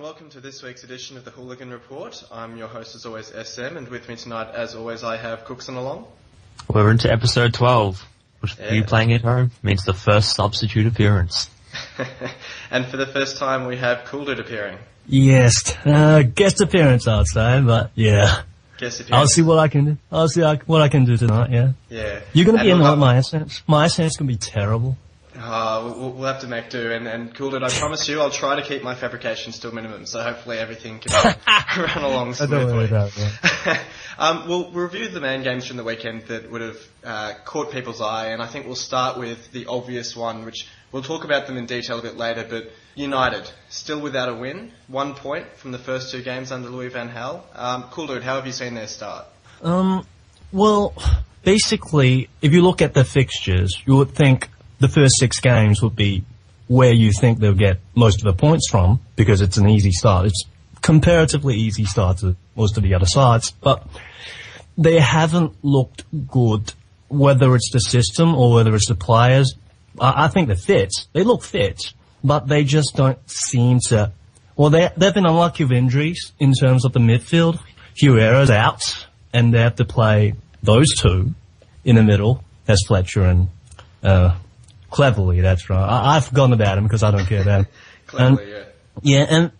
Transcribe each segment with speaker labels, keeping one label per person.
Speaker 1: welcome to this week's edition of the Hooligan Report. I'm your host as always, SM, and with me tonight as always I have Cooksen along.
Speaker 2: We're into episode 12, which for you playing at home means the first substitute appearance.
Speaker 1: And for the first time we have Cooldude appearing.
Speaker 3: Yes, guest appearance I'd say, but yeah.
Speaker 1: Guest appearance.
Speaker 3: I'll see what I can do. I'll see what I can do tonight, yeah.
Speaker 1: Yeah.
Speaker 3: You're going to be in my essence. My essence can be terrible.
Speaker 1: We'll have to make do, and Cooldude, I promise you I'll try to keep my fabrications to a minimum, so hopefully everything can run along smoothly.
Speaker 3: Don't worry about that.
Speaker 1: We'll review the main games from the weekend that would have caught people's eye, and I think we'll start with the obvious one, which we'll talk about them in detail a bit later, but United, still without a win, 1 point from the first two games under Louis van Gaal. Cooldude, how have you seen their start?
Speaker 3: Well, basically, if you look at the fixtures, you would think the first 6 games would be where you think they'll get most of the points from, because it's an easy start. It's comparatively easy start to most of the other sides, but they haven't looked good, whether it's the system or whether it's the players. I think they're fit. They look fit, but they just don't seem to... Well, they've been unlucky with injuries in terms of the midfield. Herrera's out, and they have to play those two in the middle as Fletcher and... Cleverly, that's right. I've forgotten about him because I don't care about him.
Speaker 1: Cleverly, yeah.
Speaker 3: Yeah, and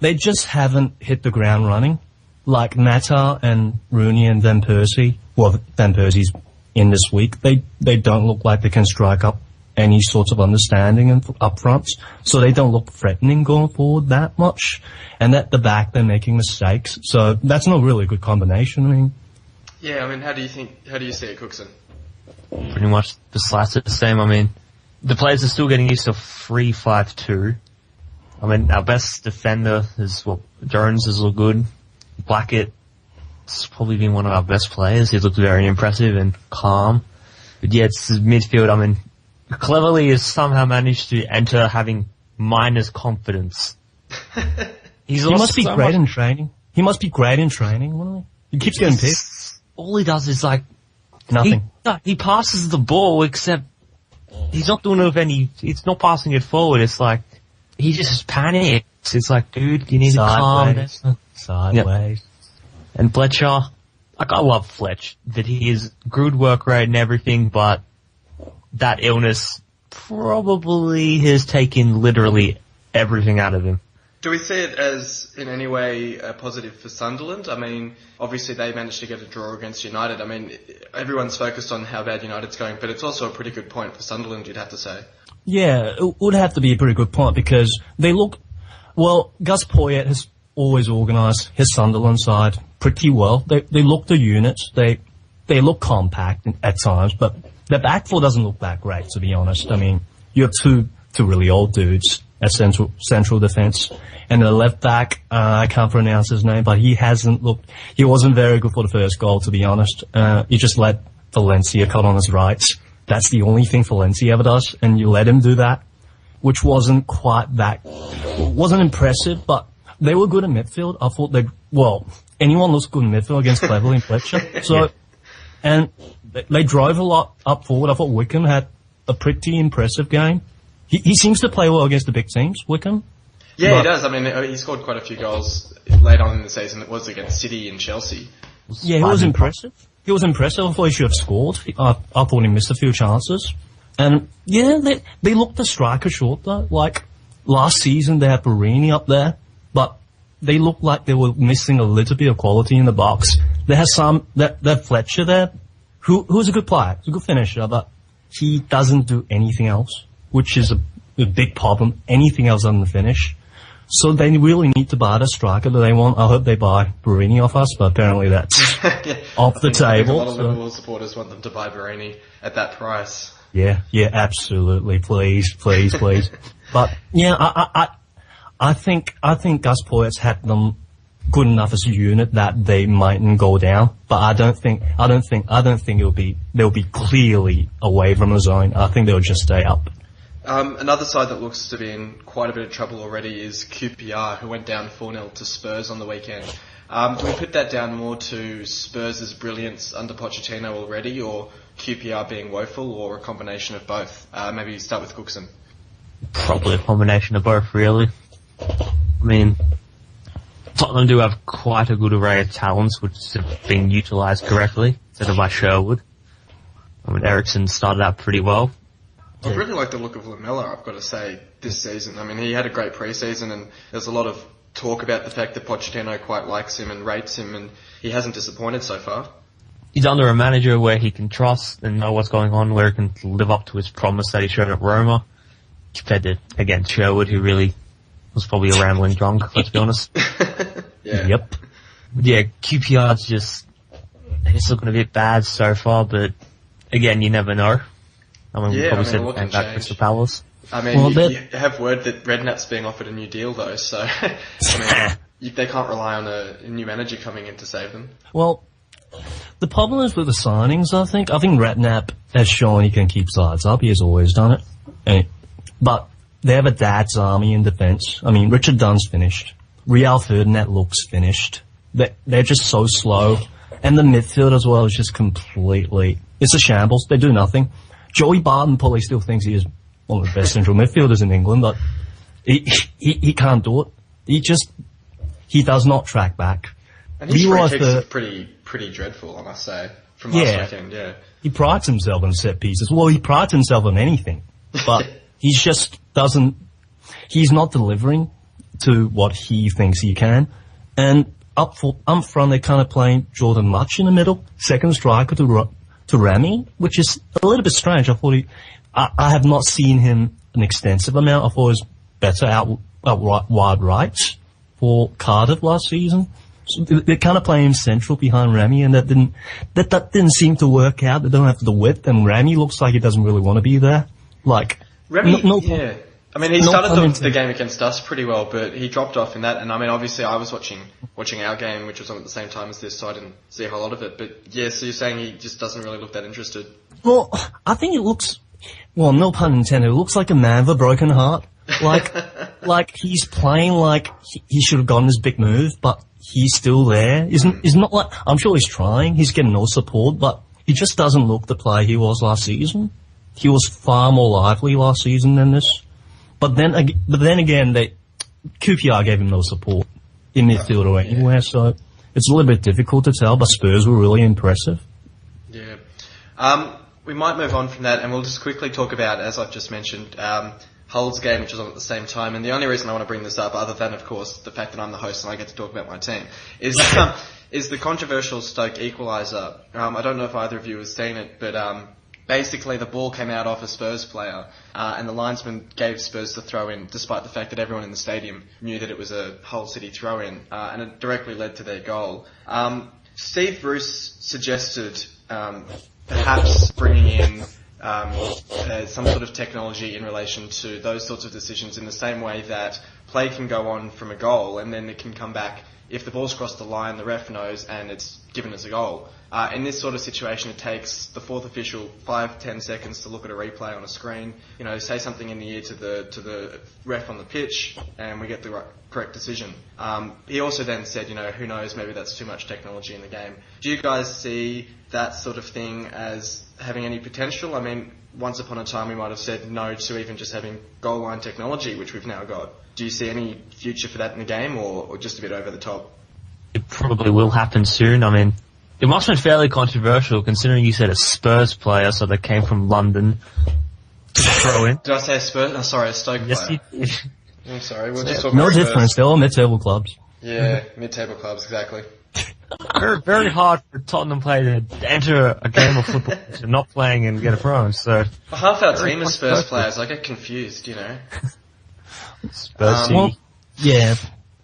Speaker 3: they just haven't hit the ground running. Like Mata and Rooney and Van Persie. Well, Van Persie's in this week. They don't look like they can strike up any sort of understanding up front. So they don't look threatening going forward that much. And at the back, they're making mistakes. So that's not really a good combination, I mean.
Speaker 1: Yeah, I mean, how do you see it, Cooksen?
Speaker 2: Pretty much precisely the same. I mean, the players are still getting used to 3-5-2. I mean, our best defender is, Jones has looked good. Blackett's probably been one of our best players. He's looked very impressive and calm. But yeah, it's midfield. I mean, Cleverly has somehow managed to enter having minus confidence.
Speaker 3: He must be great in training. He must be great in training, wouldn't he? He keeps getting picked.
Speaker 2: All he does is
Speaker 3: nothing.
Speaker 2: He passes the ball, except he's not doing it with he's not passing it forward. It's like, he just panics. It's like, dude, you need to calm down.
Speaker 3: Sideways.
Speaker 2: Yeah. And Fletcher, I love Fletch, that he is good work rate and everything, but that illness probably has taken literally everything out of him.
Speaker 1: Do we see it as, in any way, a positive for Sunderland? I mean, obviously they managed to get a draw against United. I mean, everyone's focused on how bad United's going, but it's also a pretty good point for Sunderland, you'd have to say. Yeah,
Speaker 3: it would have to be a pretty good point because they look... Well, Gus Poyet has always organised his Sunderland side pretty well. They look the units. They look compact at times, but their back four doesn't look that great, to be honest. I mean, you have two really old dudes at central defence. And the left back, I can't pronounce his name, but he wasn't very good for the first goal, to be honest. You just let Valencia cut on his right. That's the only thing Valencia ever does, and you let him do that, which wasn't impressive, but they were good in midfield. I thought anyone looks good in midfield against Cleverly and Fletcher. So, and they drove a lot up forward. I thought Wickham had a pretty impressive game. He seems to play well against the big teams, Wickham.
Speaker 1: Yeah, he does. I mean, he scored quite a few goals late on in the season. It was against City and Chelsea.
Speaker 3: Yeah, he was impressive. I thought he should have scored. I thought he missed a few chances. And, yeah, they looked the striker short, though. Like, last season they had Barini up there, but they looked like they were missing a little bit of quality in the box. They had that Fletcher there, who's a good player. He's a good finisher, but he doesn't do anything else, which is a big problem. Anything else other than finish. So they really need to buy the striker that they want. I hope they buy Barini off us, but apparently that's off the table.
Speaker 1: I think a lot of Liverpool supporters want them to buy Barini at that price.
Speaker 3: Yeah, absolutely. Please. But yeah, I think Gus Poyet's had them good enough as a unit that they mightn't go down. But I don't think they'll be clearly away from the zone. I think they'll just stay up.
Speaker 1: Another side that looks to be in quite a bit of trouble already is QPR, who went down 4-0 to Spurs on the weekend. Do we put that down more to Spurs' brilliance under Pochettino already, or QPR being woeful, or a combination of both? Maybe start with Cooksen.
Speaker 2: Probably a combination of both, really. I mean, Tottenham do have quite a good array of talents which have been utilised correctly instead of by Sherwood. I mean, Ericsson started out pretty well.
Speaker 1: I really like the look of Lamella, I've got to say, this season. I mean, he had a great pre-season, and there's a lot of talk about the fact that Pochettino quite likes him and rates him, and he hasn't disappointed so far.
Speaker 2: He's under a manager where he can trust and know what's going on, where he can live up to his promise that he showed at Roma, compared to, again, Sherwood, who really was probably a rambling drunk, let's be honest.
Speaker 1: Yeah.
Speaker 3: Yep.
Speaker 2: Yeah, QPR's it's looking a bit bad so far, but again, you never know. I mean, we probably said the same about Crystal Palace.
Speaker 1: I mean, you have word that Redknapp's being offered a new deal, though, so I mean, they can't rely on a new manager coming in to save them.
Speaker 3: Well, the problem is with the signings, I think. I think Redknapp has shown he can keep sides up. He has always done it. But they have a dad's army in defence. I mean, Richard Dunn's finished. Real Ferdinand looks finished. They're just so slow. And the midfield as well is just completely... It's a shambles. They do nothing. Joey Barton probably still thinks he is one of the best central midfielders in England, but he can't do it. He does not track back.
Speaker 1: And his free kicks are pretty dreadful, I must say, from last weekend, yeah.
Speaker 3: He prides himself on set pieces. Well, he prides himself on anything, but he just doesn't... He's not delivering to what he thinks he can. And up front, they're kind of playing Jordan Much in the middle, second striker to Rami, which is a little bit strange. I have not seen him an extensive amount. I thought he was better out wide right for Cardiff last season. So they're kind of playing him central behind Rami, and that didn't seem to work out. They don't have the width, and Rami looks like he doesn't really want to be there. Like
Speaker 1: Rami, yeah. I mean, he started the game against us pretty well, but he dropped off in that. And I mean, obviously, I was watching our game, which was on at the same time as this, so I didn't see a whole lot of it. But yeah, so you're saying he just doesn't really look that interested?
Speaker 3: Well, I think it looks, well, no pun intended, it looks like a man with a broken heart. Like he's playing like he should have gotten his big move, but he's still there. He's not like, I'm sure he's trying. He's getting no support, but he just doesn't look the player he was last season. He was far more lively last season than this. But then again, QPR gave him no support in midfield or anywhere, so it's a little bit difficult to tell, but Spurs were really impressive.
Speaker 1: Yeah. We might move on from that, and we'll just quickly talk about, as I've just mentioned, Hull's game, which was on at the same time. And the only reason I want to bring this up, other than, of course, the fact that I'm the host and I get to talk about my team, is the controversial Stoke equaliser. I don't know if either of you has seen it, but basically the ball came out off a Spurs player, and the linesman gave Spurs the throw-in, despite the fact that everyone in the stadium knew that it was a Hull City throw-in, and it directly led to their goal. Steve Bruce suggested perhaps bringing in some sort of technology in relation to those sorts of decisions, in the same way that play can go on from a goal and then it can come back. If the ball's crossed the line, the ref knows and it's given as a goal. In this sort of situation, it takes the fourth official 5-10 seconds to look at a replay on a screen, say something in the ear to the ref on the pitch, and we get the correct decision. He also then said, who knows, maybe that's too much technology in the game. Do you guys see that sort of thing as having any potential? I mean, once upon a time we might have said no to even just having goal line technology, which we've now got. Do you see any future for that in the game, or just a bit over the top?
Speaker 2: It probably will happen soon. I mean, it must have been fairly controversial, considering you said a Spurs player, so they came from London to throw in.
Speaker 1: Did I say a Spurs? Oh, sorry, a Stoke player.
Speaker 2: Yes,
Speaker 1: I'm sorry, we're just talking
Speaker 3: no
Speaker 1: about
Speaker 3: difference, they're all mid-table clubs.
Speaker 1: Yeah, mid-table clubs, exactly.
Speaker 2: very, very hard for Tottenham player to enter a game of football and not playing and get a throw. So
Speaker 1: half our team is Spurs players. I get confused,
Speaker 2: Spurs.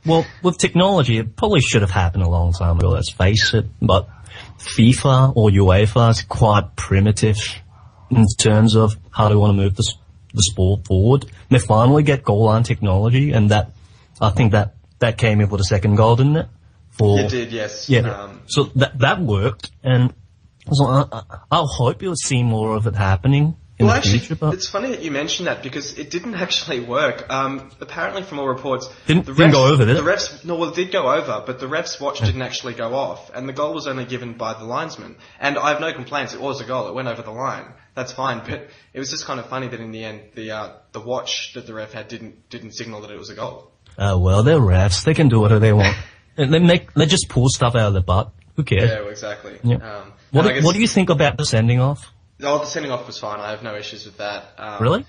Speaker 3: Well, with technology, it probably should have happened a long time ago, let's face it. But FIFA or UEFA is quite primitive in terms of how they want to move the sport forward. They finally get goal line technology, and I think that came in for the second goal, didn't it?
Speaker 1: It did, yes.
Speaker 3: Yeah. So that worked, and so I'll hope you'll see more of it happening in the future. But
Speaker 1: it's funny that you mentioned that, because it didn't actually work. Apparently, from all reports,
Speaker 3: didn't go over, did it?
Speaker 1: The refs, no, well, it did go over, but the ref's watch didn't actually go off, and the goal was only given by the linesman. And I have no complaints. It was a goal. It went over the line. That's fine. But it was just kind of funny that in the end, the watch that the ref had didn't signal that it was a goal.
Speaker 3: Well, they're refs. They can do whatever they want. They just pull stuff out of their butt. Who cares?
Speaker 1: Yeah, well, exactly.
Speaker 3: Yeah. What do you think about the sending off?
Speaker 1: Oh, the sending off was fine. I have no issues with that.
Speaker 3: Really?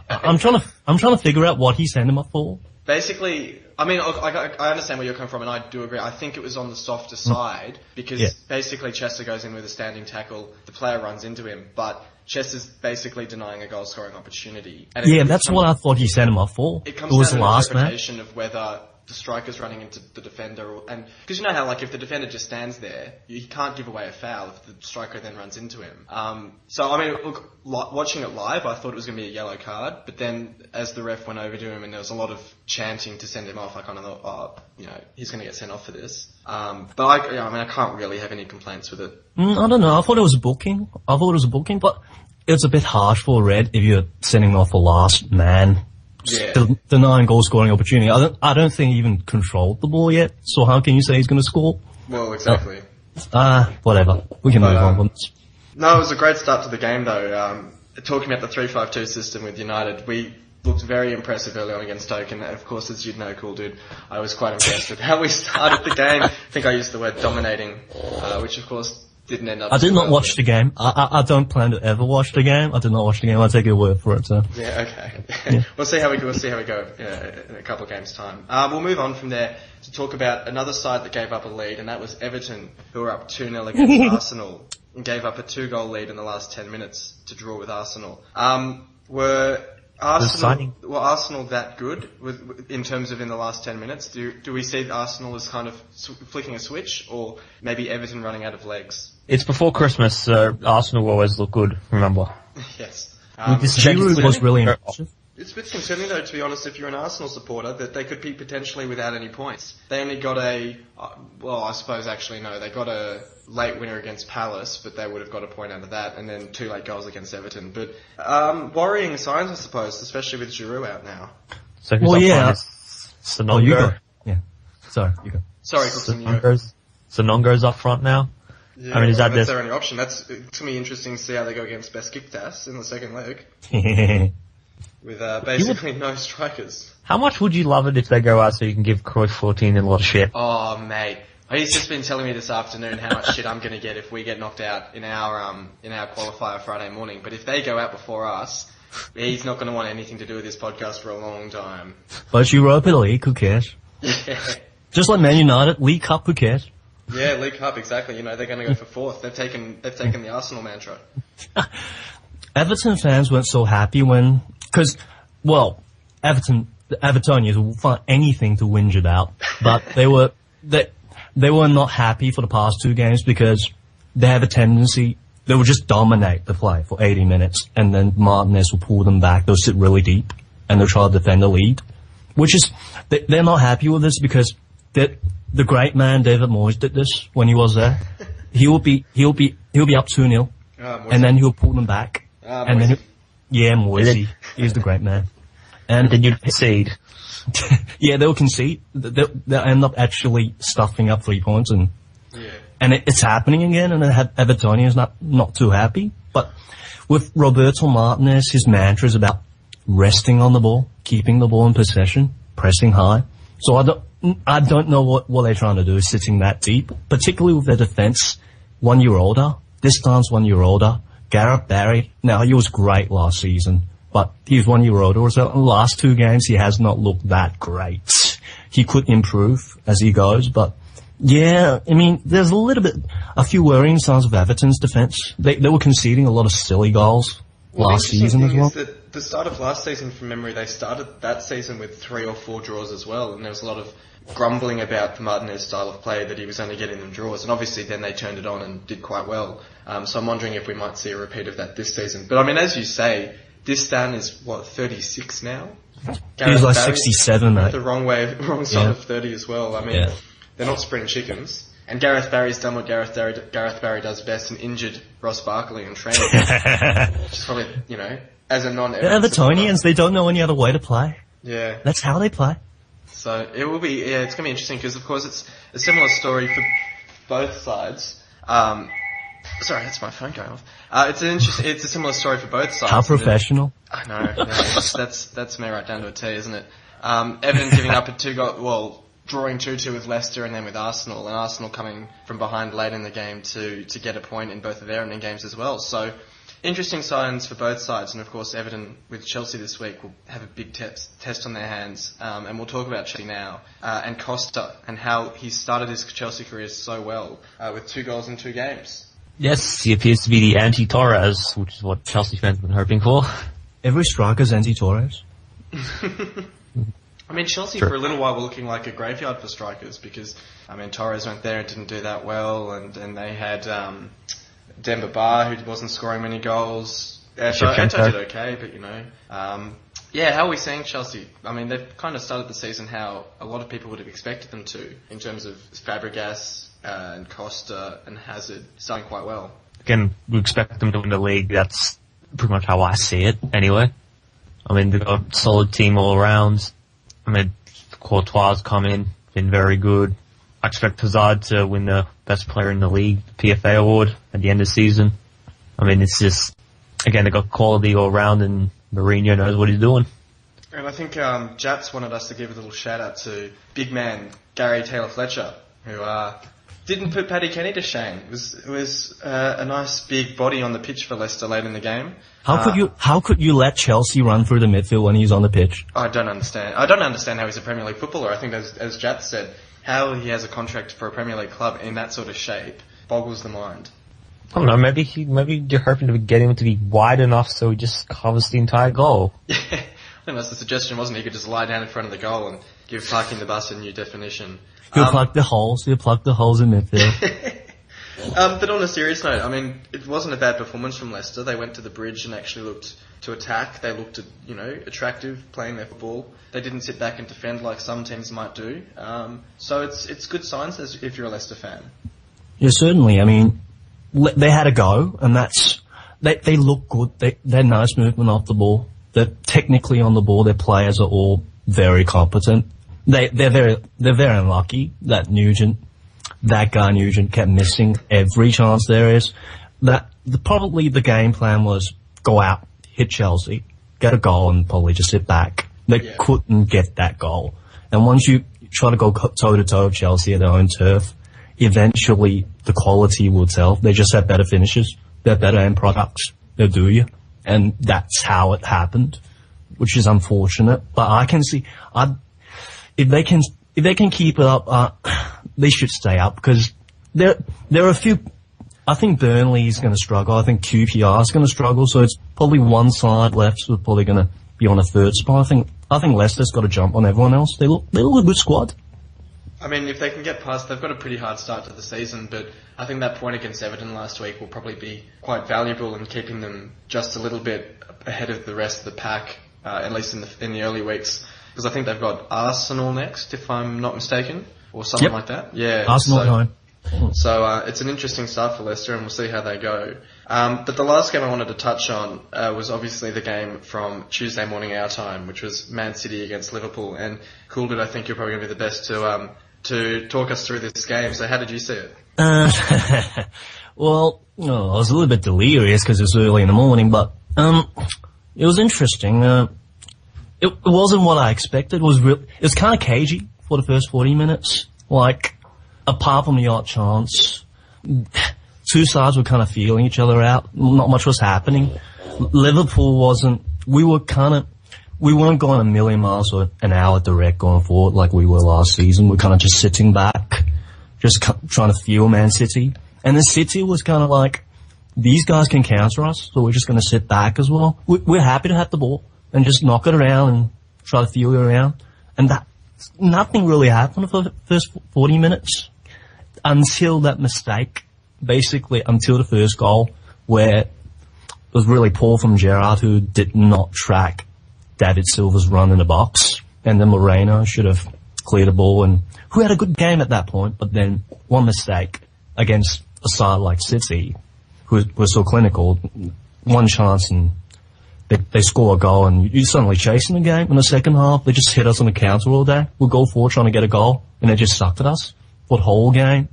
Speaker 3: I'm trying to figure out what he sent him off for.
Speaker 1: Basically, I mean, I understand where you're coming from, and I do agree. I think it was on the softer side because basically Chester goes in with a standing tackle, the player runs into him, but Chester's basically denying a goal-scoring opportunity. And
Speaker 3: that's what I thought he sent him off for.
Speaker 1: It comes down to the interpretation of whether the striker's running into the defender, and because you know how like if the defender just stands there, you can't give away a foul if the striker then runs into him. So I mean, look, watching it live, I thought it was going to be a yellow card, but then as the ref went over to him and there was a lot of chanting to send him off, I kind of thought, oh, you know, he's going to get sent off for this. But I can't really have any complaints with it.
Speaker 3: I don't know. I thought it was a booking, but it's a bit harsh for a red if you're sending off a last man.
Speaker 1: Yeah.
Speaker 3: Denying goal scoring opportunity. I don't think he even controlled the ball yet. So how can you say he's going to score?
Speaker 1: Well, exactly.
Speaker 3: Whatever. We can move on from this.
Speaker 1: No, it was a great start to the game though. Talking about the 3-5-2 system with United, we looked very impressive early on against Stoke, and of course, as you'd know, Cooldude, I was quite impressed with how we started the game. I think I used the word dominating, which of course didn't end up.
Speaker 3: I did not watch the game. I don't plan to ever watch the game. I did not watch the game. I'll take your word for it. So.
Speaker 1: Yeah, okay. We'll see how we go in a couple of games' time. We'll move on from there to talk about another side that gave up a lead, and that was Everton, who were up 2-0 against Arsenal and gave up a 2-goal lead in the last 10 minutes to draw with Arsenal. Were Arsenal that good in terms of in the last 10 minutes? Do we see Arsenal as kind of flicking a switch, or maybe Everton running out of legs?
Speaker 2: It's before Christmas, so Arsenal will always look good, remember.
Speaker 1: Yes.
Speaker 3: Giroud was really impressive.
Speaker 1: It's a bit concerning though, to be honest, if you're an Arsenal supporter, that they could be potentially without any points. They only got they got a late winner against Palace, but they would have got a point out of that, and then 2 late goals against Everton. But worrying signs, I suppose, especially with Giroud out now.
Speaker 2: So who's
Speaker 3: you
Speaker 2: go.
Speaker 3: Yeah. Sorry, you go.
Speaker 1: Sorry, Cooksen,
Speaker 2: Sonongo's up front now.
Speaker 1: Yeah, I mean, that's their only option. It's going to be interesting to see how they go against Besiktas in the second leg. With basically no strikers.
Speaker 2: How much would you love it if they go out so you can give Cruyff 14 a lot of shit?
Speaker 1: Oh, mate. He's just been telling me this afternoon how much shit I'm going to get if we get knocked out in our qualifier Friday morning. But if they go out before us, he's not going to want anything to do with this podcast for a long time.
Speaker 3: But Europa League, who cares?
Speaker 1: Yeah.
Speaker 3: Just like Man United, League Cup, who cares?
Speaker 1: Yeah, League Cup, exactly. You know, they're going to go for fourth. They've taken the Arsenal mantra.
Speaker 3: Everton fans weren't so happy because Evertonians will find anything to whinge about, but they were not happy for the past 2 games because they have a tendency, they will just dominate the play for 80 minutes, and then Martinez will pull them back, they'll sit really deep, and they'll try to defend the lead, which is, they're not happy with this because the great man David Moyes did this when he was there. He'll be up 2-0, and then he'll pull them back. And then, Moisey. He's the great man. And
Speaker 2: then you'd concede.
Speaker 3: Yeah, they'll concede. They'll end up actually stuffing up 3 points, and it's happening again. And Evertonians not too happy. But with Roberto Martinez, his mantra is about resting on the ball, keeping the ball in possession, pressing high. So I don't know what they're trying to do, sitting that deep, particularly with their defense. 1 year older. This time's 1 year older. Gareth Barry, now he was great last season, but he's 1 year older. So in the last 2 games, he has not looked that great. He could improve as he goes, but yeah, I mean, there's a few worrying signs of Everton's defence. They were conceding a lot of silly goals last season as well.
Speaker 1: That the start of last season, from memory, they started that season with 3 or 4 draws as well, and there was a lot of grumbling about the Martinez style of play, that he was only getting them draws, and obviously then they turned it on and did quite well. So I'm wondering if we might see a repeat of that this season. But I mean, as you say, this Stan is 36 now.
Speaker 3: He's like 67, mate.
Speaker 1: The wrong side of 30 as well. I mean, they're not spring chickens. And Gareth Barry's done what Gareth Barry does best, and injured Ross Barkley in training. Which is probably, as a
Speaker 3: Evertonians, they don't know any other way to play.
Speaker 1: Yeah.
Speaker 3: That's how they play.
Speaker 1: So it's going to be interesting because, of course, it's a similar story for both sides. Sorry, that's my phone going off. It's a similar story for both sides.
Speaker 3: How professional.
Speaker 1: I know. Yeah, that's me right down to a T, isn't it? Everton giving up a 2-goal, drawing 2-2 with Leicester and then with Arsenal, and Arsenal coming from behind late in the game to get a point in both of their ending games as well. So interesting signs for both sides, and of course Everton with Chelsea this week will have a big test on their hands, and we'll talk about Chelsea now, and Costa, and how he started his Chelsea career so well, with 2 goals in 2 games.
Speaker 2: Yes, he appears to be the anti-Torres, which is what Chelsea fans have been hoping for.
Speaker 3: Every striker's anti-Torres.
Speaker 1: I mean, Chelsea
Speaker 2: Sure.
Speaker 1: for a little while were looking like a graveyard for strikers because, I mean, Torres went there and didn't do that well, and they had Demba Ba, who wasn't scoring many goals. Eto did okay, but, yeah, how are we seeing Chelsea? I mean, they've kind of started the season how a lot of people would have expected them to, in terms of Fabregas and Costa and Hazard starting quite well.
Speaker 2: Again, we expect them to win the league. That's pretty much how I see it, anyway. I mean, they've got a solid team all around. I mean, Courtois come in, been very good. I expect Hazard to win the best player in the league, PFA award, at the end of the season. I mean, it's just, again, they've got quality all around, and Mourinho knows what he's doing.
Speaker 1: And I think Jats wanted us to give a little shout out to big man Gary Taylor Fletcher, who didn't put Paddy Kenny to shame. It was a nice big body on the pitch for Leicester late in the game.
Speaker 3: How could you let Chelsea run through the midfield when he's on the pitch?
Speaker 1: I don't understand. I don't understand how he's a Premier League footballer. I think, as Jats said, how he has a contract for a Premier League club in that sort of shape boggles the mind.
Speaker 2: I don't know, maybe you're hoping to get him to be wide enough so he just covers the entire goal.
Speaker 1: Yeah, I think that's the suggestion, wasn't it? He could just lie down in front of the goal and give parking the bus a new definition.
Speaker 3: He'll plug the holes in midfield.
Speaker 1: But on a serious note, I mean, it wasn't a bad performance from Leicester. They went to the bridge and actually looked to attack. They looked, attractive, playing their football. They didn't sit back and defend like some teams might do. So it's good signs if you're a Leicester fan.
Speaker 3: Yeah, certainly. I mean, they had a go, and they look good. They're nice movement off the ball. They're technically on the ball. Their players are all very competent. They're very unlucky that guy Nugent kept missing every chance there is. Probably the game plan was go out, hit Chelsea, get a goal, and probably just sit back. They couldn't get that goal. And once you try to go toe-to-toe with Chelsea at their own turf, eventually the quality will tell. They just have better finishes. They're better end products. They'll do you. And that's how it happened, which is unfortunate. But I can see, if they can keep it up, they should stay up, because there are a few. I think Burnley is going to struggle. I think QPR is going to struggle. So it's probably one side left who's probably going to be on a third spot. I think Leicester's got to jump on everyone else. They look a good squad.
Speaker 1: I mean, if they can get past, they've got a pretty hard start to the season, but I think that point against Everton last week will probably be quite valuable in keeping them just a little bit ahead of the rest of the pack, at least in the early weeks. Because I think they've got Arsenal next, if I'm not mistaken, or something like that. Yeah,
Speaker 3: Arsenal at home.
Speaker 1: So it's an interesting start for Leicester, and we'll see how they go. But the last game I wanted to touch on was obviously the game from Tuesday morning our time, which was Man City against Liverpool. And Cooldude, I think you're probably going to be the best to talk us through this game. So how did you see it?
Speaker 3: Well, I was a little bit delirious because it was early in the morning, but it was interesting. It wasn't what I expected. It was kind of cagey for the first 40 minutes. Like, apart from the odd chance, two sides were kind of feeling each other out. Not much was happening. Liverpool we weren't going a million miles an hour direct going forward like we were last season. We're kind of just sitting back, just trying to feel Man City. And the City was kind of like, these guys can counter us, so we're just going to sit back as well. We're happy to have the ball and just knock it around and try to feel it around. And nothing really happened for the first 40 minutes until that mistake, basically until the first goal, where it was really poor from Gerrard, who did not track David Silva's run in the box. And then Moreno should have cleared the ball, and who had a good game at that point, but then one mistake against a side like City, who was so clinical, one chance and they score a goal, and you're suddenly chasing the game. In the second half, they just hit us on the counter all day. We'll go forward trying to get a goal, and they just sucked at us for the whole game.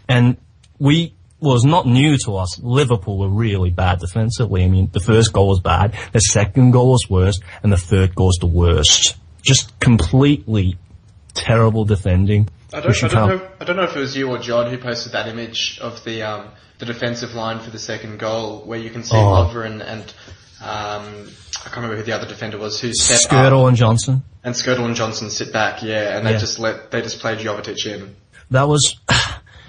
Speaker 3: And was not new to us. Liverpool were really bad defensively. I mean, the first goal was bad, the second goal was worse, and the third goal was the worst. Just completely terrible defending.
Speaker 1: I don't know if it was you or John who posted that image of the defensive line for the second goal, where you can see Lovren and I can't remember who the other defender was, who stepped
Speaker 3: Skirtle
Speaker 1: up.
Speaker 3: and Johnson.
Speaker 1: And Skirtle and Johnson sit back, and they just played Jovetic in.
Speaker 3: That was,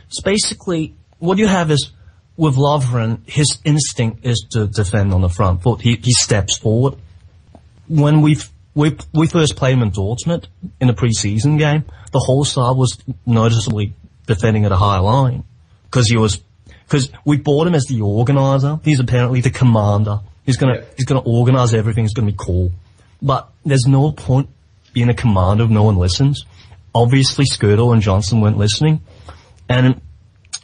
Speaker 3: it's basically, what you have is, with Lovren, his instinct is to defend on the front foot. He steps forward. When we first played him in Dortmund in a pre-season game, the whole side was noticeably defending at a high line. Because we bought him as the organizer. He's apparently the commander. He's gonna organize everything. He's gonna be cool. But there's no point being a commander if no one listens. Obviously, Skirtle and Johnson weren't listening. And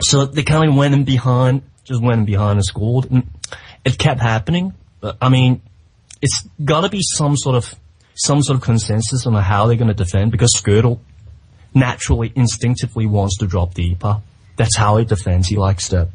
Speaker 3: so they kind of went in behind and scored. And it kept happening. But, I mean, it's gotta be some sort of consensus on how they're gonna defend, because Skirtle naturally, instinctively wants to drop deeper. That's how he defends. He likes to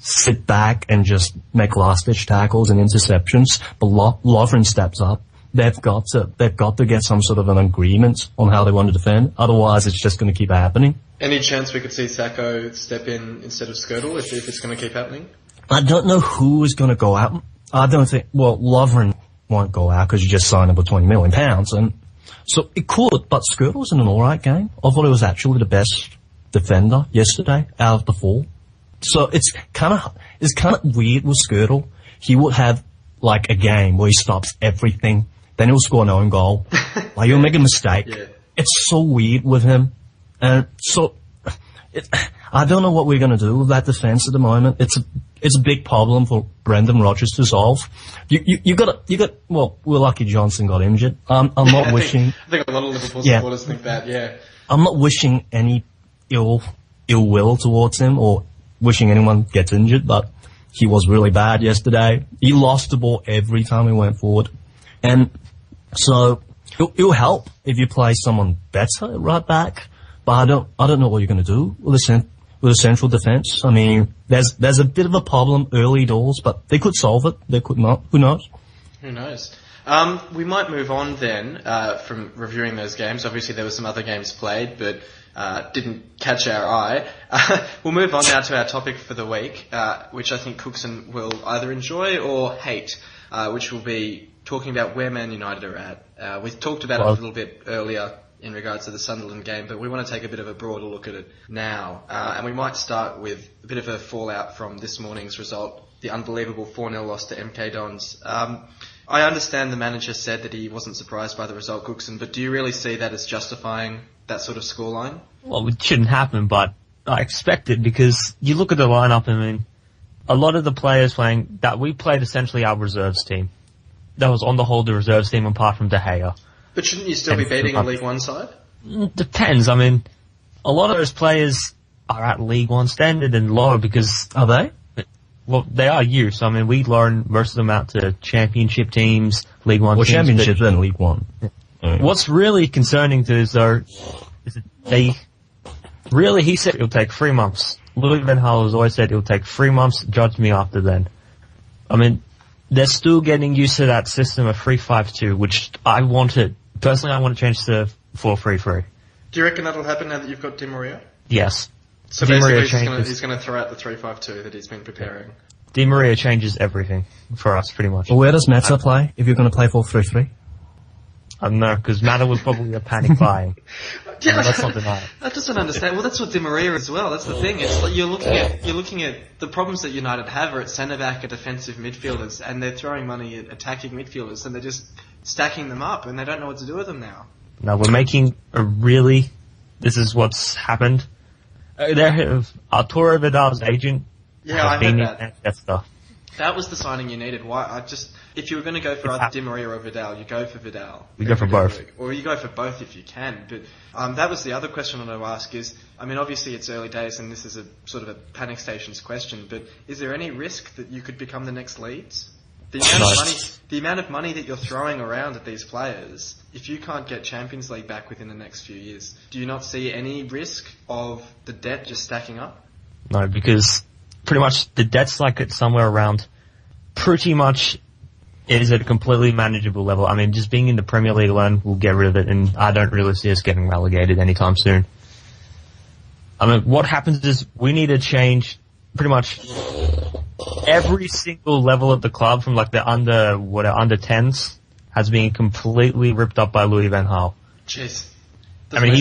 Speaker 3: sit back and just make last-ditch tackles and interceptions. But Lovren steps up. They've got to get some sort of an agreement on how they want to defend. Otherwise, it's just going to keep happening.
Speaker 1: Any chance we could see Sacco step in instead of Skirtle if it's going to keep happening?
Speaker 3: I don't know who is going to go out. I don't think. Well, Lovren won't go out because you just signed him for £20 million, and so it could. But Skirtle's in an all right game. I thought he was actually the best defender yesterday out of the four. So it's kind of weird with Skirtle. He would have like a game where he stops everything, then he'll score an own goal. Like he'll make a mistake. Yeah. It's so weird with him, and so I don't know what we're gonna do with that defense at the moment. It's a big problem for Brendan Rodgers to solve. You got. Well, we're lucky Johnson got injured. I'm not wishing.
Speaker 1: I think a lot of Liverpool supporters think that. Yeah.
Speaker 3: I'm not wishing any ill will towards him or wishing anyone gets injured, but he was really bad yesterday. He lost the ball every time he went forward. And so it'll help if you play someone better right back, but I don't know what you're going to do with a central defense. I mean, there's a bit of a problem early doors, but they could solve it. They could not. Who knows?
Speaker 1: Who knows? We might move on then from reviewing those games. Obviously, there were some other games played, but didn't catch our eye. We'll move on now to our topic for the week, which I think Cooksen will either enjoy or hate, which will be talking about where Man United are at. We've talked about it a little bit earlier in regards to the Sunderland game, but we want to take a bit of a broader look at it now. And we might start with a bit of a fallout from this morning's result, the unbelievable 4-0 loss to MK Dons. I understand the manager said that he wasn't surprised by the result, Cooksen, but do you really see that as justifying that sort of scoreline?
Speaker 2: Well, it shouldn't happen, but I expect it because you look at the lineup, I mean, a lot of the players playing that we played essentially our reserves team. That was on the whole the reserves team apart from De Gea.
Speaker 1: But shouldn't you still be beating a League One side?
Speaker 2: Depends. I mean, a lot of those players are at League One standard and lower because...
Speaker 3: Are they?
Speaker 2: Well, they are youth. I mean, we loan most of them out to championship teams, League One teams.
Speaker 3: Well, championships and League One.
Speaker 2: What's really concerning to us, though, is that he said it'll take 3 months. Louis Van Gaal has always said it'll take 3 months, judge me after then. I mean, they're still getting used to that system of 3-5-2, which personally I want to change to 4-3-3.
Speaker 1: Do you reckon that'll happen now that you've got Di Maria?
Speaker 2: Yes.
Speaker 1: So basically he's going to throw out the 3-5-2 that he's been preparing.
Speaker 2: Di Maria changes everything for us, pretty much.
Speaker 3: Well, where does Mata play if you're going to play 4-3-3?
Speaker 2: I don't know, because Mata was probably a panic buying.
Speaker 1: Yeah,
Speaker 2: that's not denied.
Speaker 1: I just don't understand. Well, that's what Di Maria as well. That's the thing. It's like you're looking at the problems that United have are at centre back, at defensive midfielders, and they're throwing money at attacking midfielders, and they're just stacking them up, and they don't know what to do with them now.
Speaker 2: No, we're making this is what's happened. Arturo Vidal's agent.
Speaker 1: Yeah, I heard
Speaker 2: that stuff.
Speaker 1: That was the signing you needed. If you were going to go for either Di Maria or Vidal, you go for Vidal.
Speaker 2: You go for both.
Speaker 1: Or you go for both if you can. But that was the other question I wanted to ask is, I mean, obviously it's early days and this is a sort of a panic stations question, but is there any risk that you could become the next Leeds? The amount of money that you're throwing around at these players, if you can't get Champions League back within the next few years, do you not see any risk of the debt just stacking up?
Speaker 2: No, because pretty much the debt's like it's somewhere around pretty much it is at a completely manageable level. I mean, just being in the Premier League alone will get rid of it, and I don't really see us getting relegated anytime soon. I mean, what happens is we need to change pretty much every single level of the club, from like the under 10s has been completely ripped up by Louis van Gaal.
Speaker 1: Jeez.
Speaker 2: I mean,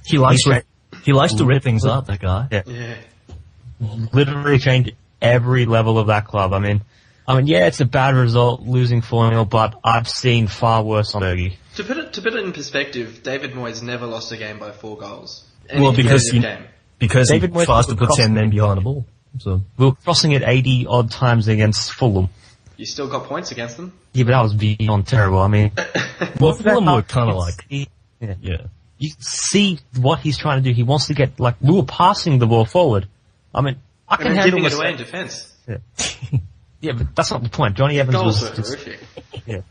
Speaker 3: he likes to rip things up, that guy.
Speaker 1: Yeah.
Speaker 2: Literally changed every level of that club. I mean, yeah, it's a bad result losing 4-0, but I've seen far worse on Fergie.
Speaker 1: To put it in perspective, David Moyes never lost a game by 4 goals.
Speaker 3: Because
Speaker 2: David
Speaker 3: he tries to put 10 men behind the ball. So
Speaker 2: we were crossing it 80 odd times against Fulham.
Speaker 1: You still got points against them?
Speaker 2: Yeah, but that was beyond terrible. I mean,
Speaker 3: well, Fulham were kind of like,
Speaker 2: yeah. You see what he's trying to do. He wants to get, like, we were passing the ball forward. I mean, I can handle
Speaker 1: giving it away in defence.
Speaker 2: Yeah. Yeah, but that's not the point. Johnny Evans
Speaker 1: Goals
Speaker 2: was
Speaker 1: were
Speaker 2: just,
Speaker 1: horrific.
Speaker 2: yeah.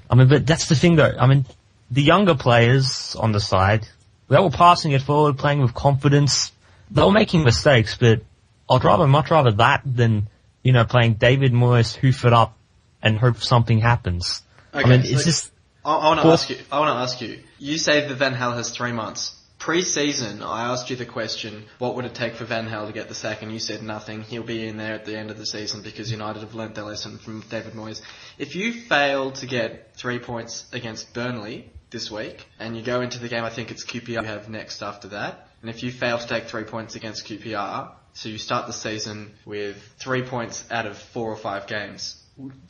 Speaker 2: I mean, but that's the thing though. I mean, the younger players on the side, they were passing it forward, playing with confidence. They were making mistakes, but I'd much rather that than, playing David Moyes, hoof it up and hope something happens.
Speaker 1: Okay,
Speaker 2: I mean, it's just...
Speaker 1: I want to ask you. You say that Van Gaal has 3 months. Pre-season, I asked you the question, what would it take for Van Gaal to get the sack? And you said nothing. He'll be in there at the end of the season because United have learnt their lesson from David Moyes. If you fail to get 3 points against Burnley this week, and you go into the game, I think it's QPR you have next after that, and if you fail to take 3 points against QPR, so you start the season with 3 points out of 4 or 5 games,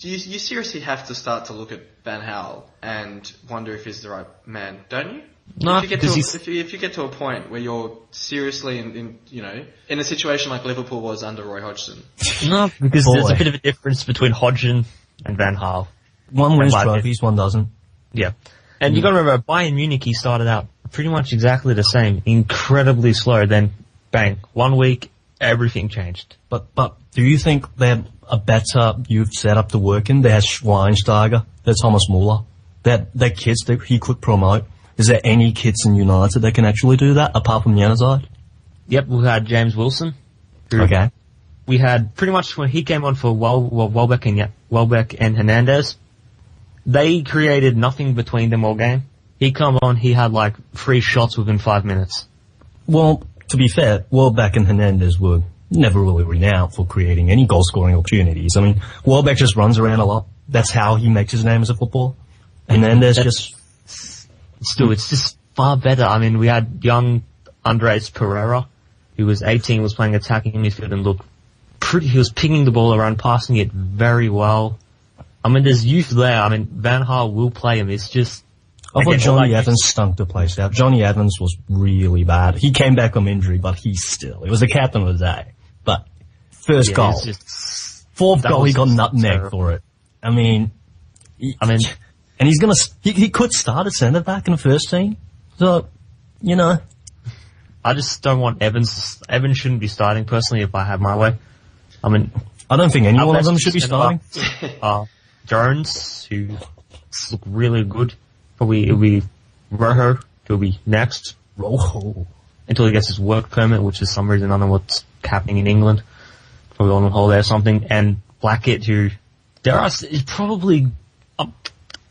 Speaker 1: you seriously have to start to look at Van Gaal and wonder if he's the right man, don't you?
Speaker 2: No,
Speaker 1: if you get to a point where you're seriously in a situation like Liverpool was under Roy Hodgson.
Speaker 2: No, because there's a bit of a difference between Hodgson and Van Gaal.
Speaker 3: One wins trophies, one doesn't.
Speaker 2: Yeah. And you gotta remember, Bayern Munich, he started out pretty much exactly the same. Incredibly slow, then bang, 1 week, everything changed.
Speaker 3: But do you think they have a better youth setup to work in? They have Schweinsteiger, there's Thomas Muller, they're kids that he could promote. Is there any kids in United that can actually do that, apart from Januzaj?
Speaker 2: Yep, we had James Wilson.
Speaker 3: Okay.
Speaker 2: We had, pretty much when he came on for Welbeck and Hernandez, they created nothing between them all game. He come on, he had like 3 shots within 5 minutes.
Speaker 3: Well, to be fair, Welbeck and Hernandez were never really renowned for creating any goal-scoring opportunities. I mean, Welbeck just runs around a lot. That's how he makes his name as a footballer. Hernandez just...
Speaker 2: Still, it's just far better. I mean, we had young Andres Pereira, who was 18, was playing attacking midfield and looked he was picking the ball around, passing it very well. I mean, there's youth there. I mean, Van Gaal will play him. It's just...
Speaker 3: I thought Johnny Evans stunk the place out. Johnny Evans was really bad. He came back from injury, but he was the captain of the day. But first goal. Fourth goal, he got nutmeg for it. I mean... And he's he could start at centre back in the first team. So,
Speaker 2: I just don't want Evans. Evans shouldn't be starting, personally, if I have my way. I mean...
Speaker 3: I don't think any one of them should be starting.
Speaker 2: Jones, who look really good. Probably it'll be Rojo, who'll be next.
Speaker 3: Rojo.
Speaker 2: Until he gets his work permit, which is some reason I don't know what's happening in England. Probably on holiday or something. And Blackett, who is probably...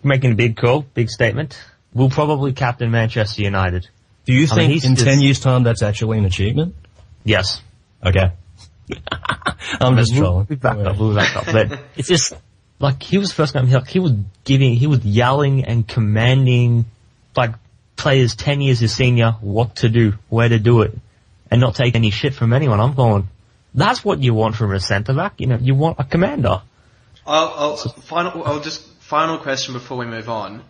Speaker 2: making a big call, big statement. Will probably captain Manchester United.
Speaker 3: Do you think in 10 years' time that's actually an achievement?
Speaker 2: Yes.
Speaker 3: Okay. I'm just trolling.
Speaker 2: We'll back up. But it's just, like, he was first game, he was yelling and commanding, like, players 10 years his senior what to do, where to do it, and not take any shit from anyone. I'm going, that's what you want from a centre-back. You want a commander.
Speaker 1: Final question before we move on.